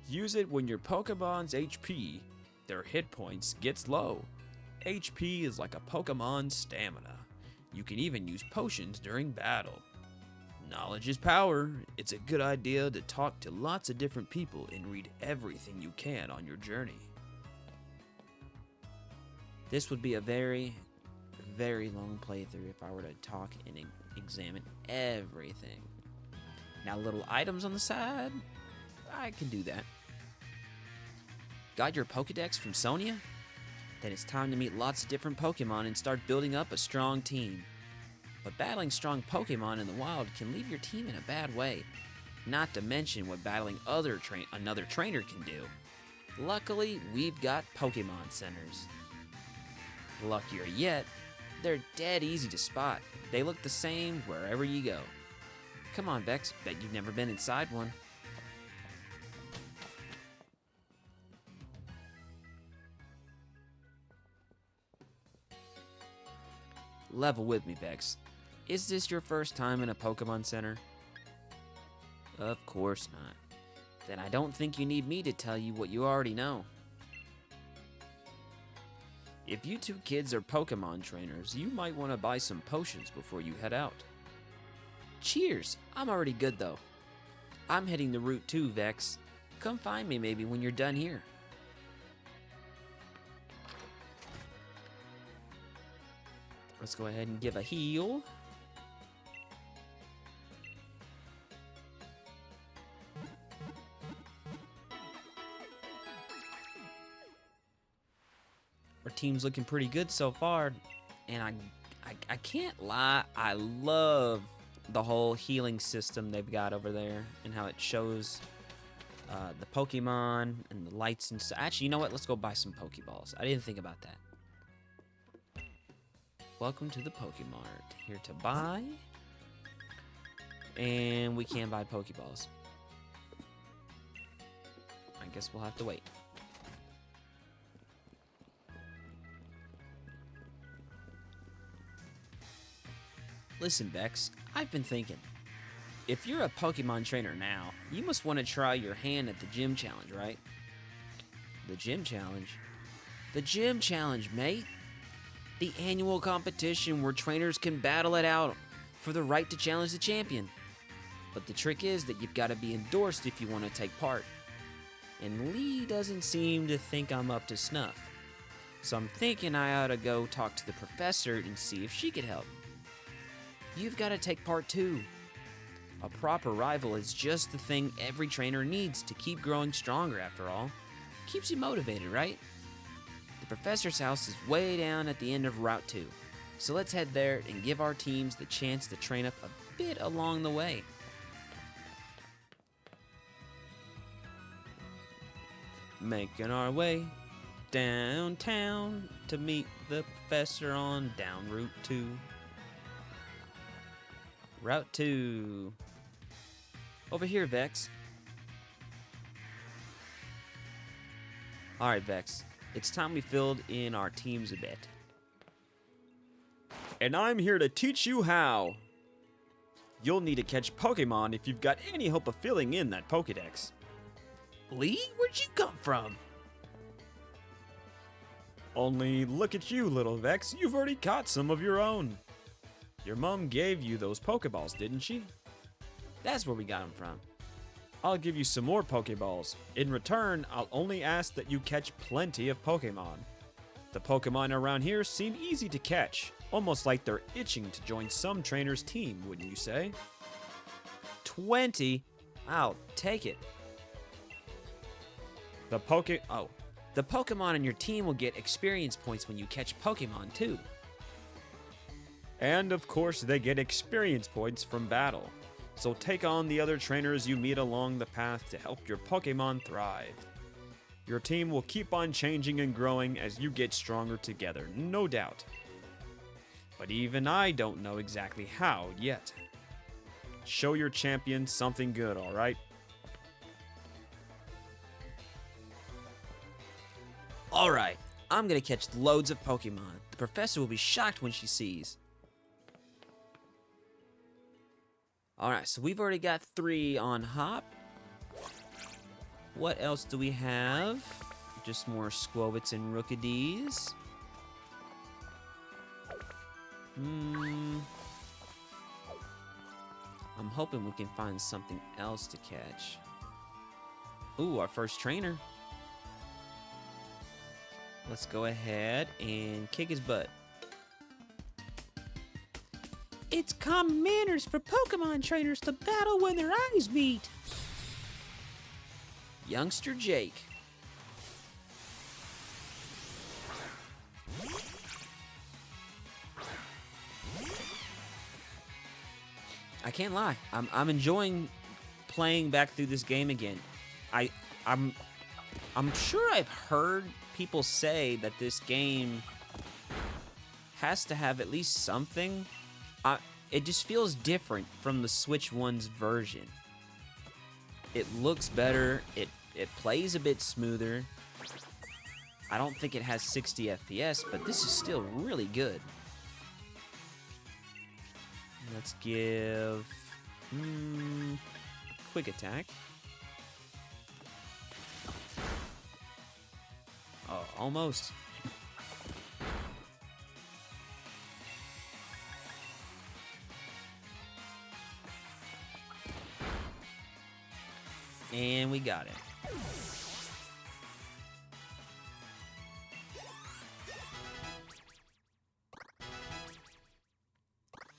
Use it when your Pokemon's HP, their hit points, gets low. HP is like a Pokemon's stamina. You can even use potions during battle. Knowledge is power. It's a good idea to talk to lots of different people and read everything you can on your journey. This would be a very, very long playthrough if I were to talk and examine everything. Now, little items on the side, I can do that. Got your Pokédex from Sonia? Then it's time to meet lots of different Pokemon and start building up a strong team. But battling strong Pokemon in the wild can leave your team in a bad way. Not to mention what battling another trainer can do. Luckily, we've got Pokemon centers. Luckier yet, they're dead easy to spot. They look the same wherever you go. Come on, Vex, bet you've never been inside one. Level with me, Vex. Is this your first time in a Pokemon Center? Of course not. Then I don't think you need me to tell you what you already know. If you two kids are Pokemon trainers, you might want to buy some potions before you head out. Cheers! I'm already good though. I'm heading to Route 2, Vex. Come find me maybe when you're done here. Let's go ahead and give a heal. Our team's looking pretty good so far, and I can't lie, I love the whole healing system they've got over there and how it shows the Pokemon and the lights and stuff. Actually, you know what? Let's go buy some Pokeballs. I didn't think about that. Welcome to the Pokemart. Here to buy. And we can buy Pokeballs. I guess we'll have to wait. Listen, Vex, I've been thinking. If you're a Pokemon trainer now, you must want to try your hand at the gym challenge, right? The gym challenge? The gym challenge, mate. The annual competition where trainers can battle it out for the right to challenge the champion. But the trick is that you've got to be endorsed if you want to take part. And Lee doesn't seem to think I'm up to snuff. So I'm thinking I ought to go talk to the professor and see if she could help. You've got to take part too. A proper rival is just the thing every trainer needs to keep growing stronger after all. Keeps you motivated, right? The professor's house is way down at the end of Route 2. So let's head there and give our teams the chance to train up a bit along the way. Making our way downtown to meet the professor on down Route 2. Route 2. Over here, Vex. Alright, Vex. It's time we filled in our teams a bit. And I'm here to teach you how. You'll need to catch Pokemon if you've got any hope of filling in that Pokedex. Lee, where'd you come from? Only look at you, little Vex. You've already caught some of your own. Your mom gave you those Pokeballs, didn't she? That's where we got them from. I'll give you some more Pokeballs. In return, I'll only ask that you catch plenty of Pokemon. The Pokemon around here seem easy to catch, almost like they're itching to join some trainer's team, wouldn't you say? 20? I'll take it. The Pokemon on your team will get experience points when you catch Pokemon too. And of course, they get experience points from battle. So take on the other trainers you meet along the path to help your Pokemon thrive. Your team will keep on changing and growing as you get stronger together, no doubt. But even I don't know exactly how yet. Show your champion something good, alright? Alright, I'm gonna catch loads of Pokemon. The professor will be shocked when she sees. Alright, so we've already got 3 on Hop. What else do we have? Just more Squovits and Rookadies. I'm hoping we can find something else to catch. Ooh, our first trainer. Let's go ahead and kick his butt. It's common manners for Pokemon trainers to battle when their eyes meet. Youngster Jake. I can't lie. I'm enjoying playing back through this game again. I'm sure I've heard people say that this game has to have at least something. It just feels different from the Switch 1's version. It looks better. It plays a bit smoother. I don't think it has 60 FPS, but this is still really good. Let's give quick attack. Oh, almost. And we got it.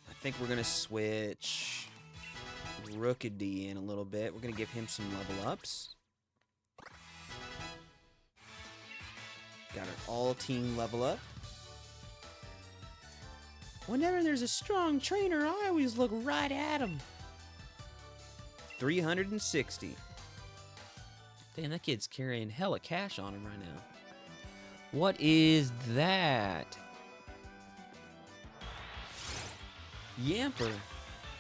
I think we're gonna switch Rookedy in a little bit. We're gonna give him some level ups. Got our all-team level up. Whenever there's a strong trainer, I always look right at him. 360. Damn, that kid's carrying hella cash on him right now. What is that? Yamper.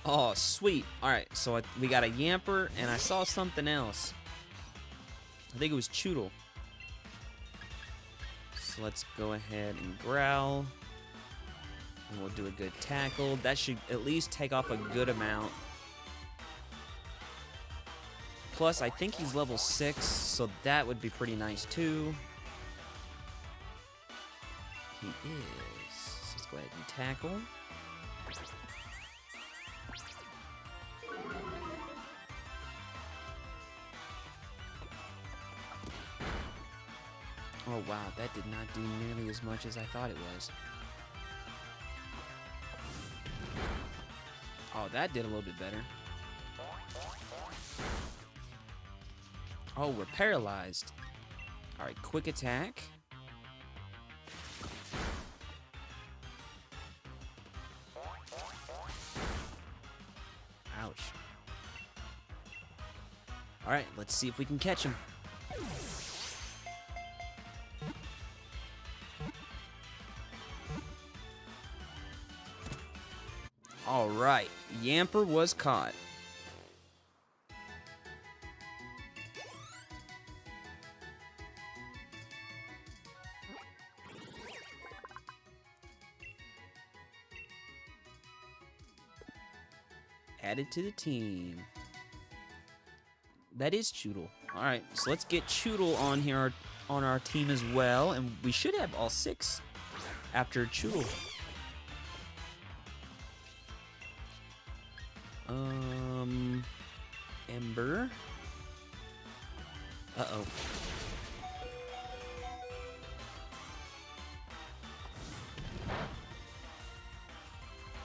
Oh, sweet. Alright, so we got a Yamper, and I saw something else. I think it was Choodle. So let's go ahead and growl. And we'll do a good tackle. That should at least take off a good amount. Plus, I think he's level 6, so that would be pretty nice too. He is. So let's go ahead and tackle. Oh wow, that did not do nearly as much as I thought it was. Oh, that did a little bit better. Oh, we're paralyzed. Alright, quick attack. Ouch. Alright, let's see if we can catch him. Alright, Yamper was caught. Added to the team. That is Choodle. Alright, so let's get Choodle on here on our team as well, and we should have all 6 after Choodle. Ember. Uh-oh.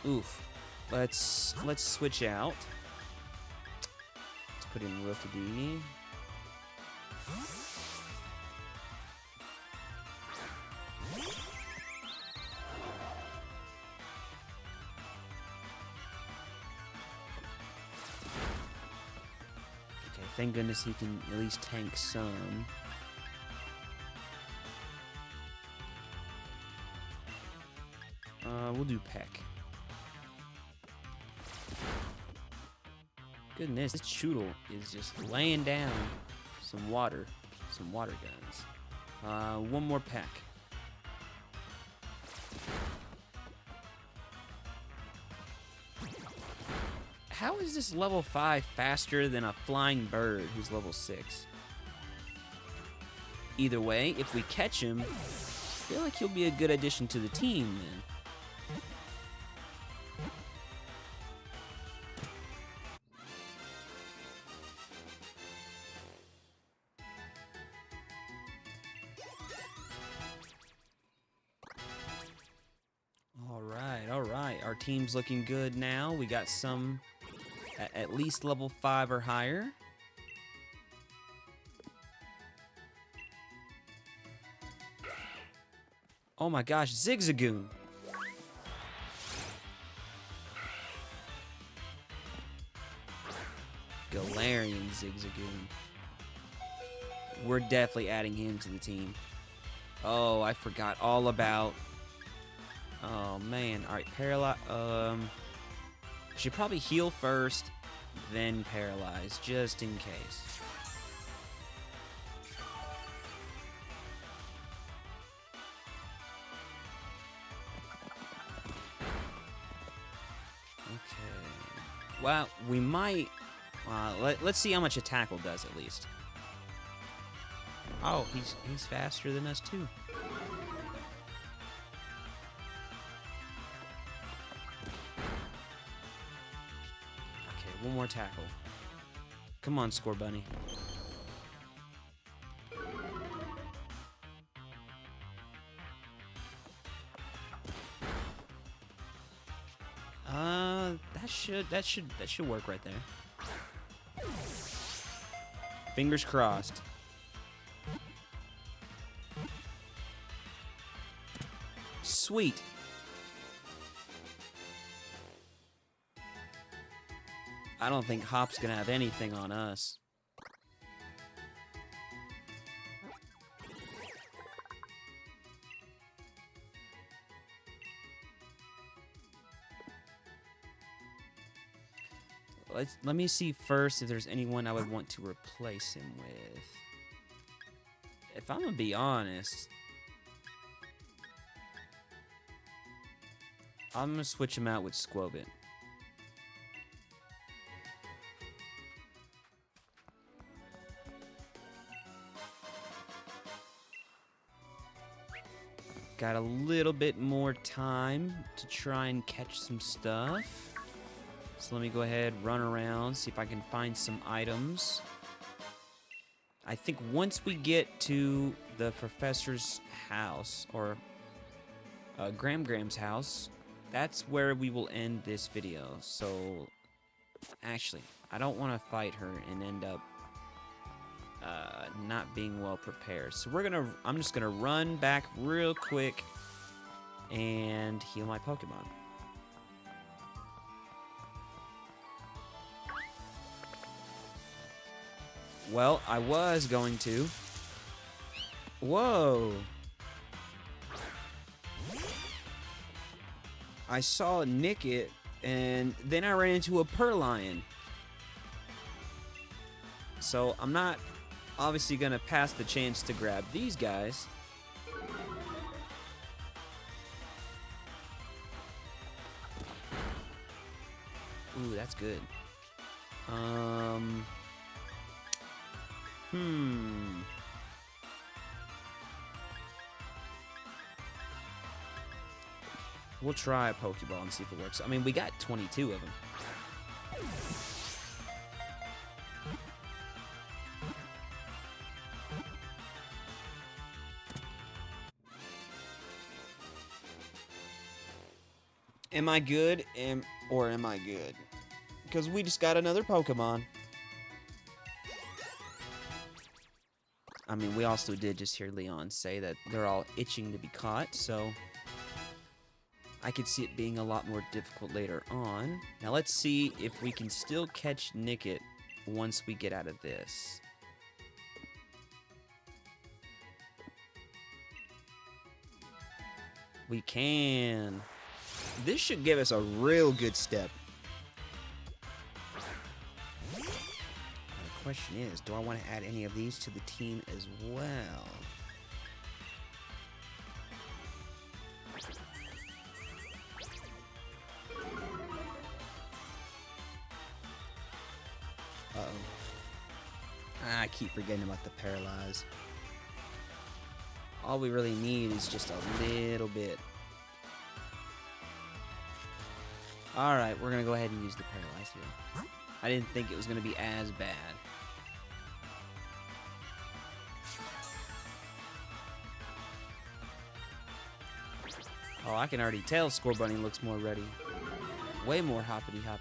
Oof. Let's switch out. Let's put in Rookedy. Thank goodness he can at least tank some. We'll do Peck. Goodness, this Choodle is just laying down some water guns. One more Peck. How is this level 5 faster than a flying bird who's level 6? Either way, if we catch him, I feel like he'll be a good addition to the team then. Alright. Our team's looking good now. We got some at least level 5 or higher. Oh my gosh, Zigzagoon. Galarian Zigzagoon. We're definitely adding him to the team. Oh, I forgot all about... Oh man, alright, paralyze. Should probably heal first, then paralyze, just in case. Okay. Well, we might... let's see how much a tackle does at least. Oh, he's faster than us too. Okay, one more tackle. Come on, Score Bunny. That should work right there. Fingers crossed. Sweet. I don't think Hop's gonna have anything on us. Let me see first if there's anyone I would want to replace him with. If I'm gonna be honest, I'm gonna switch him out with Squobit. Got a little bit more time to try and catch some stuff. So let me go ahead, run around, see if I can find some items. I think once we get to the professor's house, or Gram's house, that's where we will end this video. So, actually, I don't want to fight her and end up not being well prepared. So I'm just gonna run back real quick and heal my Pokemon. Well, I was going to. Whoa. I saw Nickit, and then I ran into a Purlion. So I'm not obviously going to pass the chance to grab these guys. Ooh, that's good. We'll try a Pokeball and see if it works. I mean, we got 22 of them. Am I good? Or am I good? Because we just got another Pokemon. I mean, we also did just hear Leon say that they're all itching to be caught, so I could see it being a lot more difficult later on. Now let's see if we can still catch Nickit once we get out of this. We can. This should give us a real good step. The question is, do I want to add any of these to the team as well? Uh-oh. I keep forgetting about the paralyze. All we really need is just a little bit. Alright, we're going to go ahead and use the paralyze here. I didn't think it was going to be as bad. Oh, I can already tell Score Bunny looks more ready. Way more hoppity hop.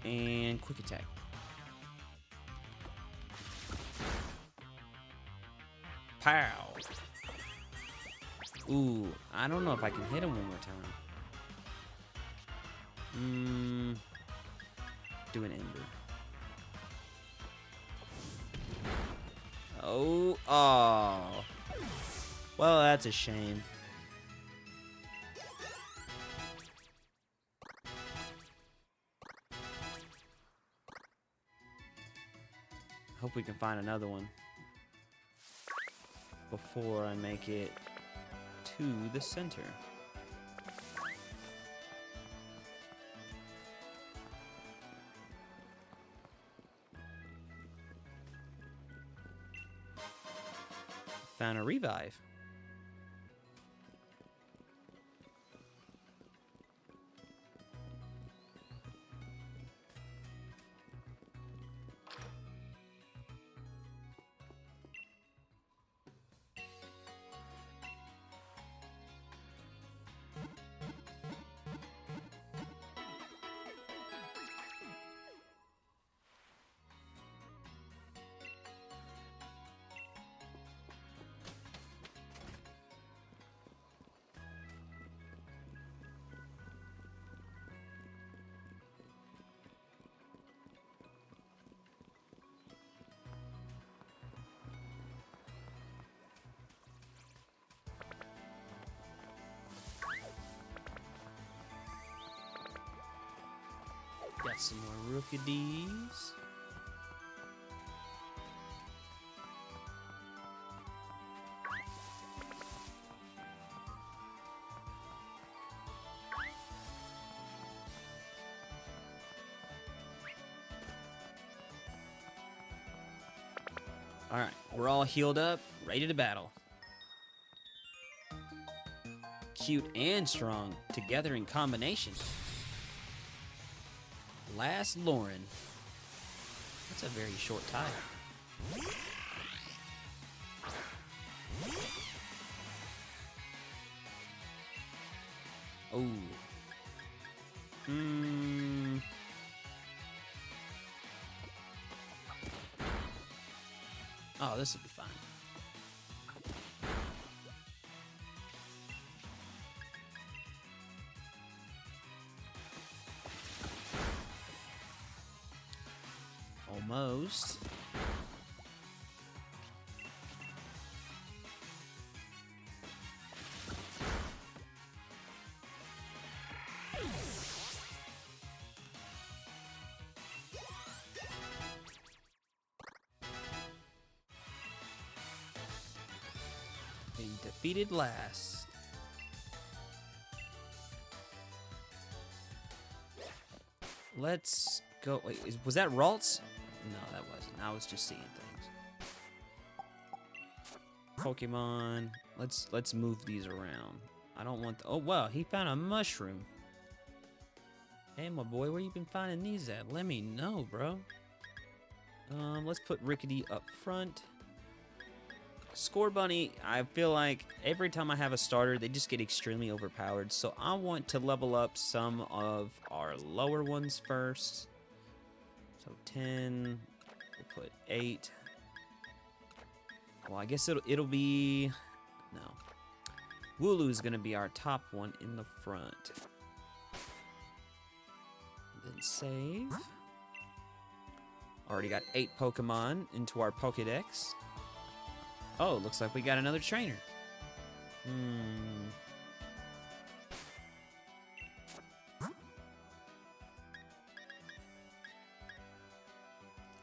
And quick attack. Pow! Ooh, I don't know if I can hit him one more time. Do an Ember. Oh. Well, that's a shame. Hope we can find another one before I make it to the center. found a revive. Got some more Rookies. All right, we're all healed up, ready to battle. Cute and strong, together in combination. Last Lauren. That's a very short title. Oh. Oh, this will be fine. Almost. He defeated last. Let's go. Wait, was that Ralts? No, that wasn't. I was just seeing things. Pokemon. Let's move these around. I don't want. Oh wow, he found a mushroom. Hey, my boy, where you been finding these at? Let me know, bro. Let's put Rickety up front. Score Bunny, I feel like every time I have a starter, they just get extremely overpowered. So I want to level up some of our lower ones first. So 10, we'll put 8. Well, I guess it'll be, no. Wooloo is gonna be our top one in the front. Then save. Already got 8 Pokemon into our Pokedex. Oh, looks like we got another trainer.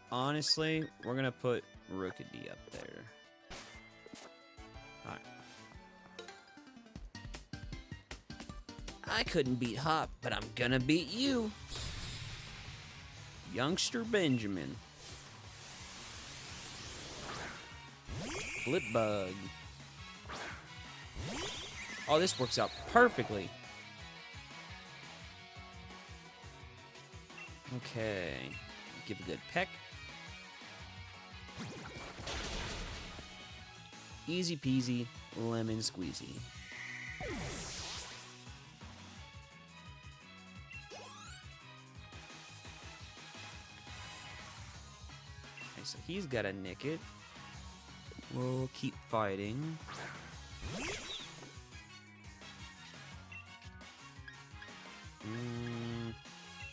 Honestly, we're gonna put Rookity up there. Alright. I couldn't beat Hop, but I'm gonna beat you. Youngster Benjamin. Flip Bug. Oh, this works out perfectly. Okay. Give a good peck. Easy peasy, lemon squeezy. Okay, so he's got a Nickit. We'll keep fighting.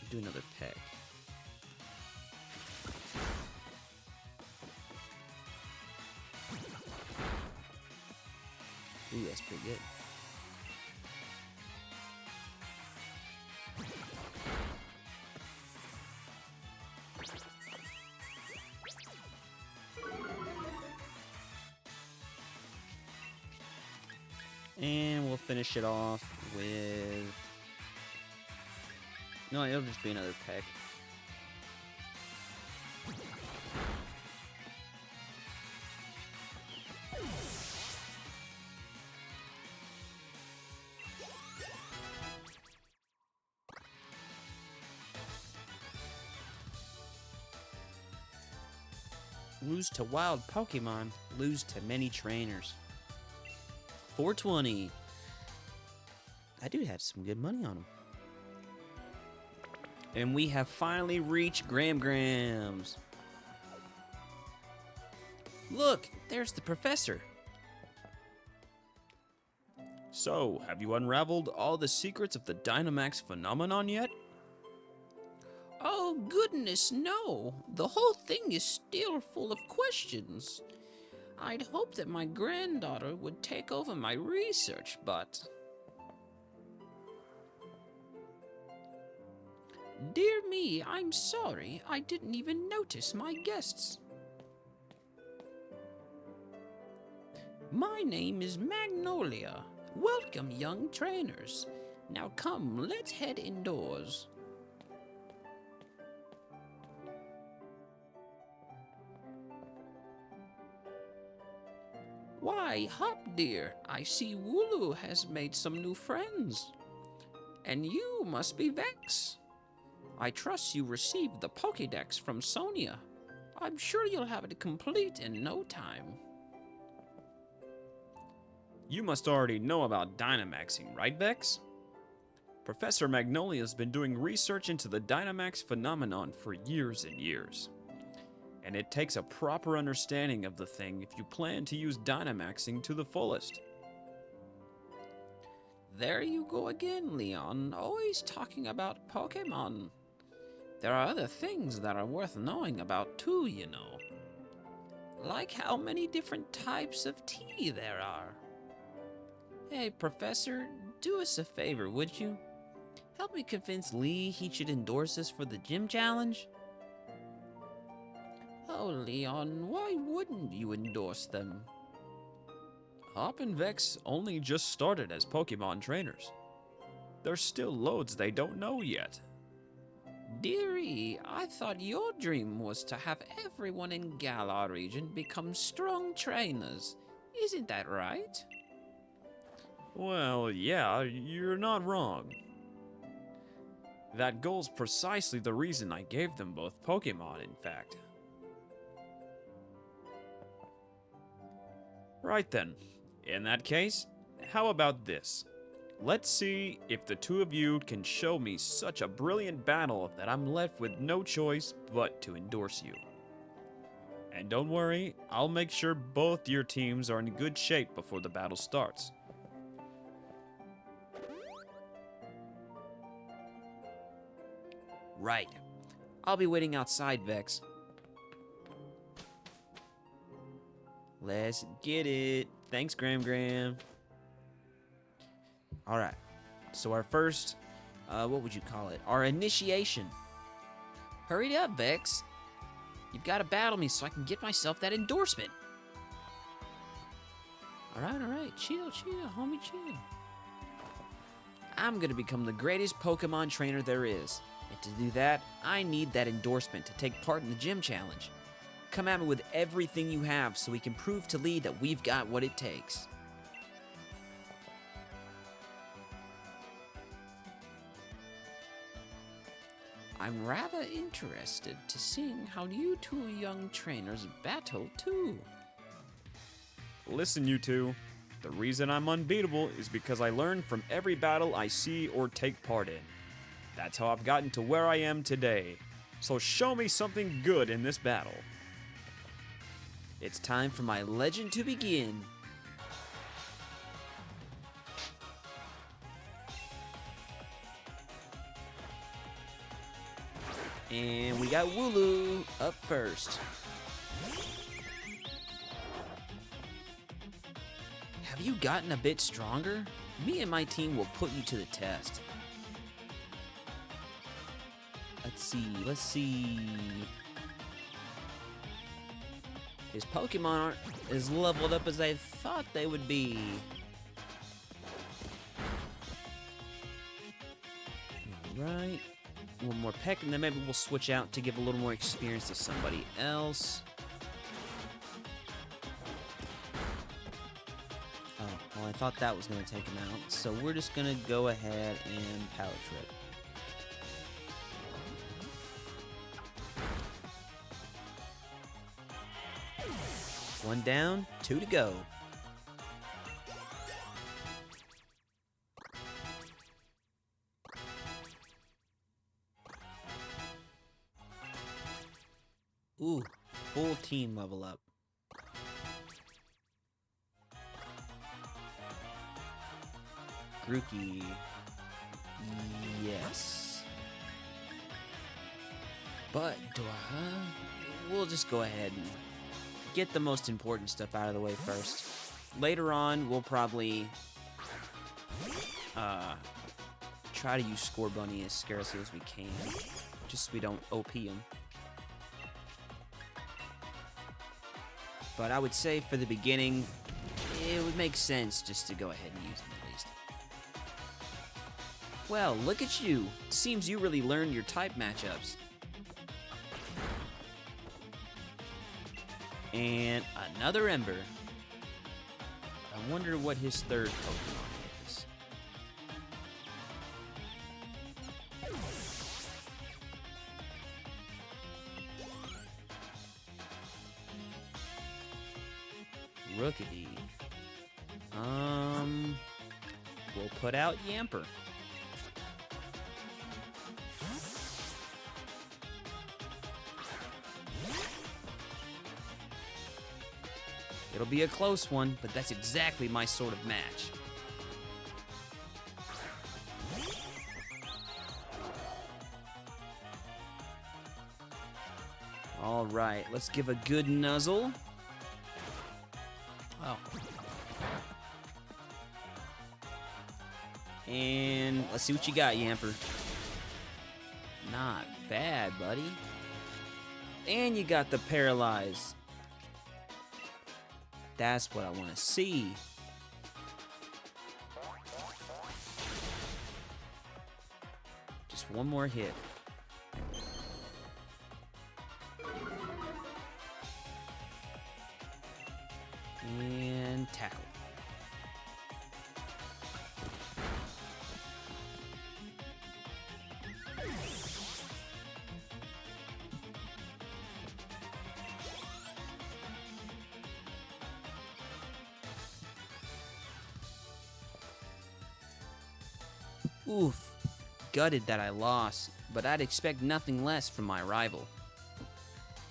Do another peck. Ooh, that's pretty good. And we'll finish it off with... No, it'll just be another peck. Lose to wild Pokemon. Lose to many trainers. 420. That dude had some good money on him. And we have finally reached Grams. Look, there's the professor. So, have you unraveled all the secrets of the Dynamax phenomenon yet? Oh, goodness, no. The whole thing is still full of questions. I'd hoped that my granddaughter would take over my research, but... Dear me, I'm sorry. I didn't even notice my guests. My name is Magnolia. Welcome, young trainers. Now come, let's head indoors. Why, Hop dear, I see Wooloo has made some new friends. And you must be Vex. I trust you received the Pokédex from Sonia. I'm sure you'll have it complete in no time. You must already know about Dynamaxing, right, Vex? Professor Magnolia's been doing research into the Dynamax phenomenon for years and years. And it takes a proper understanding of the thing if you plan to use Dynamaxing to the fullest. There you go again, Leon, always talking about Pokémon. There are other things that are worth knowing about too, you know. Like how many different types of tea there are. Hey, Professor, do us a favor, would you? Help me convince Lee he should endorse us for the gym challenge. Oh, Leon, why wouldn't you endorse them? Hop and Vex only just started as Pokemon trainers. There's still loads they don't know yet. Dearie, I thought your dream was to have everyone in Galar region become strong trainers. Isn't that right? Well, yeah, you're not wrong. That goal's precisely the reason I gave them both Pokemon, in fact. Right then, in that case, how about this? Let's see if the two of you can show me such a brilliant battle that I'm left with no choice but to endorse you. And don't worry, I'll make sure both your teams are in good shape before the battle starts. Right. I'll be waiting outside, Vex. Let's get it. Thanks, Gram. Alright. So our first, what would you call it? Our initiation. Hurry up, Vex. You've got to battle me so I can get myself that endorsement. Alright. Chill, homie, chill. I'm gonna become the greatest Pokemon trainer there is. And to do that, I need that endorsement to take part in the gym challenge. Come at me with everything you have so we can prove to Lee that we've got what it takes. I'm rather interested to seeing how you two young trainers battle too. Listen, you two. The reason I'm unbeatable is because I learn from every battle I see or take part in. That's how I've gotten to where I am today. So show me something good in this battle. It's time for my legend to begin. And we got Wooloo up first. Have you gotten a bit stronger? Me and my team will put you to the test. Let's see. His Pokemon aren't as leveled up as I thought they would be. Alright. One more peck, and then maybe we'll switch out to give a little more experience to somebody else. Oh, well, I thought that was going to take him out. So we're just going to go ahead and Power Trip. One down, two to go. Ooh, full team level up. Grookey. Yes. But do I? We'll just go ahead and get the most important stuff out of the way first. Later on, we'll probably try to use Score Bunny as scarcely as we can, just so we don't OP him. But I would say for the beginning, it would make sense just to go ahead and use him at least. Well, look at you. Seems you really learned your type matchups. And another Ember. I wonder what his third Pokemon is. Rookity. We'll put out Yamper. It'll be a close one, but that's exactly my sort of match. All right, let's give a good nuzzle. Oh. And let's see what you got, Yamper. Not bad, buddy. And you got the Paralyze. That's what I want to see. Just one more hit. And tackle. Oof, gutted that I lost, but I'd expect nothing less from my rival.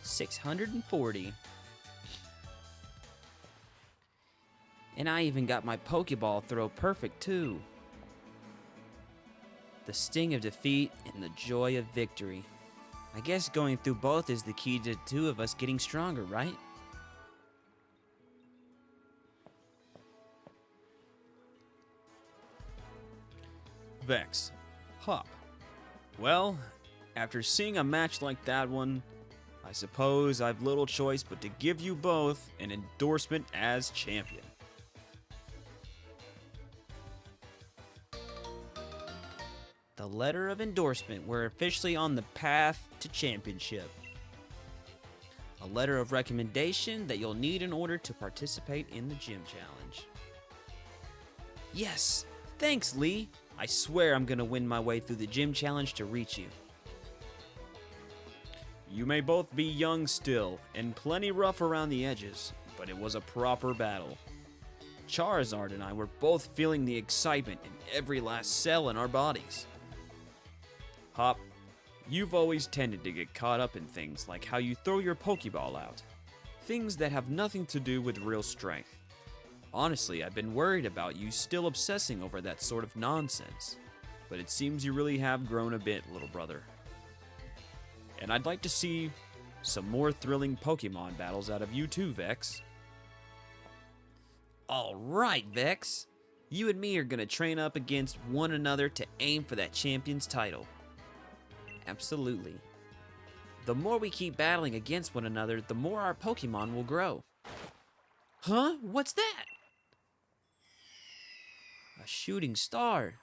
640. And I even got my Pokeball throw perfect too. The sting of defeat and the joy of victory. I guess going through both is the key to two of us getting stronger, right? Vex. Hop. Well, after seeing a match like that one, I suppose I've little choice but to give you both an endorsement as champion. The letter of endorsement. We're officially on the path to championship. A letter of recommendation that you'll need in order to participate in the gym challenge. Yes! Thanks, Lee! I swear I'm gonna win my way through the gym challenge to reach you. You may both be young still, and plenty rough around the edges, but it was a proper battle. Charizard and I were both feeling the excitement in every last cell in our bodies. Hop, you've always tended to get caught up in things like how you throw your Pokeball out. Things that have nothing to do with real strength. Honestly, I've been worried about you still obsessing over that sort of nonsense. But it seems you really have grown a bit, little brother. And I'd like to see some more thrilling Pokemon battles out of you too, Vex. Alright, Vex. You and me are gonna train up against one another to aim for that champion's title. Absolutely. The more we keep battling against one another, the more our Pokemon will grow. Huh? What's that? A shooting star.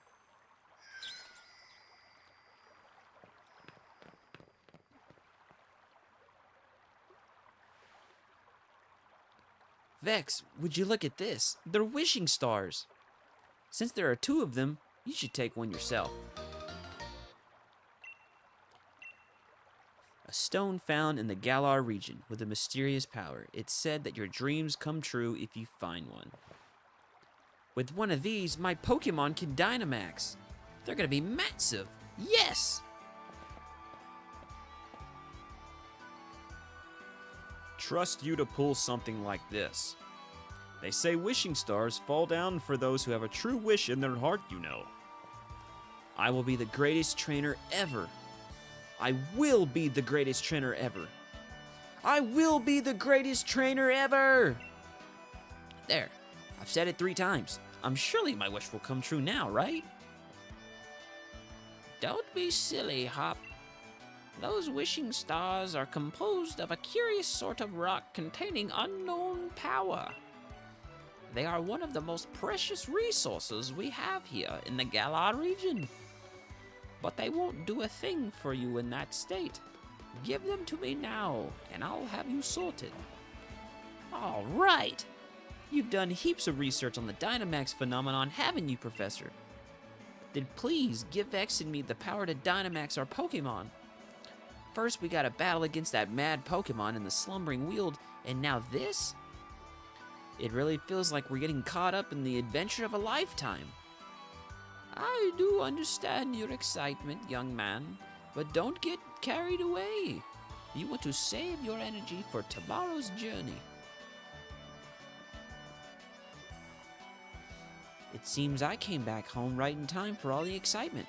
Vex, would you look at this? They're wishing stars. Since there are two of them, you should take one yourself. A stone found in the Galar region with a mysterious power. It's said that your dreams come true if you find one. With one of these, my Pokemon can Dynamax. They're gonna be massive. Yes! Trust you to pull something like this. They say wishing stars fall down for those who have a true wish in their heart, you know. I will be the greatest trainer ever. I will be the greatest trainer ever. I will be the greatest trainer ever! There. I've said it 3 times. Surely my wish will come true now, right? Don't be silly, Hop. Those wishing stars are composed of a curious sort of rock containing unknown power. They are one of the most precious resources we have here in the Galar region. But they won't do a thing for you in that state. Give them to me now, and I'll have you sorted. All right. You've done heaps of research on the Dynamax phenomenon, haven't you, Professor? Then please give Vex and me the power to Dynamax our Pokemon. First, we gotta battle against that mad Pokemon in the Slumbering Weald, and now this? It really feels like we're getting caught up in the adventure of a lifetime. I do understand your excitement, young man, but don't get carried away. You want to save your energy for tomorrow's journey. It seems I came back home right in time for all the excitement.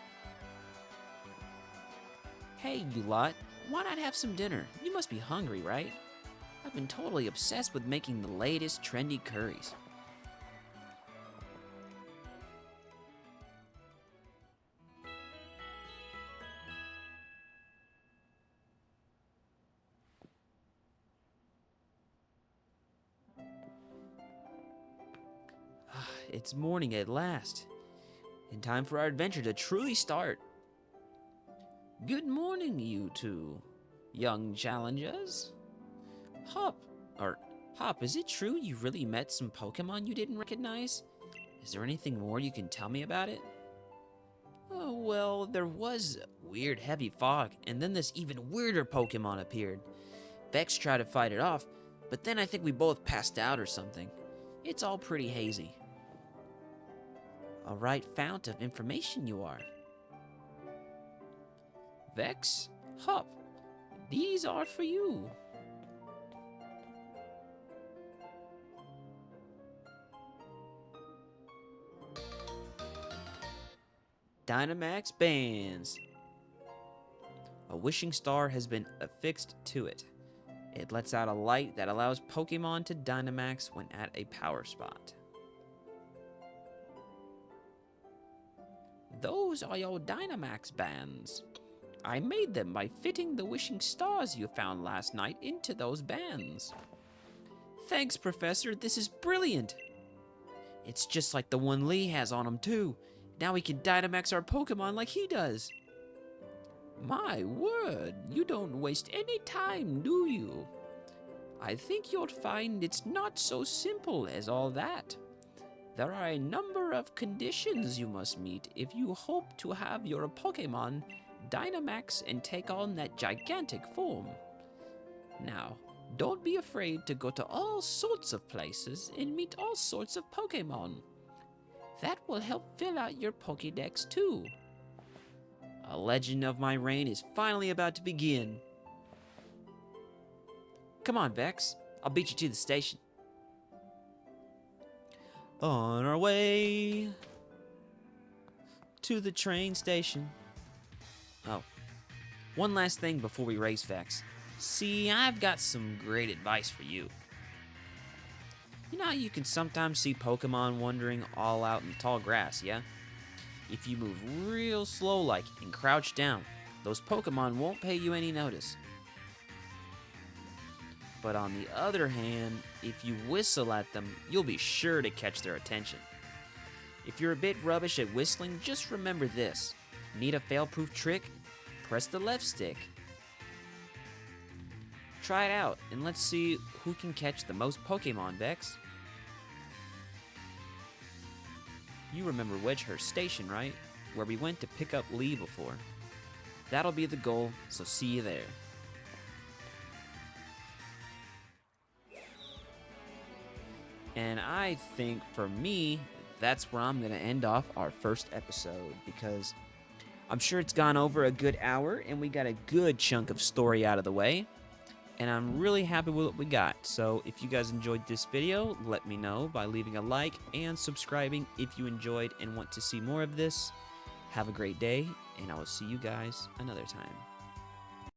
Hey, you lot, why not have some dinner? You must be hungry, right? I've been totally obsessed with making the latest trendy curries. It's morning at last, and time for our adventure to truly start. Good morning, you two, young challengers. Hop, is it true you really met some Pokemon you didn't recognize? Is there anything more you can tell me about it? Oh, well, there was weird heavy fog, and then this even weirder Pokemon appeared. Vex tried to fight it off, but then I think we both passed out or something. It's all pretty hazy. A right fount of information you are. Vex, Hop, these are for you. Dynamax bands. A wishing star has been affixed to it. It lets out a light that allows Pokemon to Dynamax when at a power spot. Those are your Dynamax bands. I made them by fitting the wishing stars you found last night into those bands. Thanks, Professor. This is brilliant. It's just like the one Lee has on him, too. Now we can Dynamax our Pokemon like he does. My word, you don't waste any time, do you? I think you'll find it's not so simple as all that. There are a number of conditions you must meet if you hope to have your Pokemon Dynamax and take on that gigantic form. Now, don't be afraid to go to all sorts of places and meet all sorts of Pokemon. That will help fill out your Pokédex too. A legend of my reign is finally about to begin. Come on, Vex. I'll beat you to the station. On our way to the train station. Oh, one last thing before we race Vex. See, I've got some great advice for you. You know how you can sometimes see Pokemon wandering all out in the tall grass, yeah? If you move real slow like and crouch down, those Pokemon won't pay you any notice. But on the other hand, if you whistle at them, you'll be sure to catch their attention. If you're a bit rubbish at whistling, just remember this. Need a fail-proof trick? Press the left stick. Try it out, and let's see who can catch the most Pokemon, Vex. You remember Wedgehurst Station, right? Where we went to pick up Lee before. That'll be the goal, so see you there. And I think for me, that's where I'm going to end off our first episode because I'm sure it's gone over a good hour and we got a good chunk of story out of the way. And I'm really happy with what we got. So if you guys enjoyed this video, let me know by leaving a like and subscribing if you enjoyed and want to see more of this. Have a great day, and I will see you guys another time.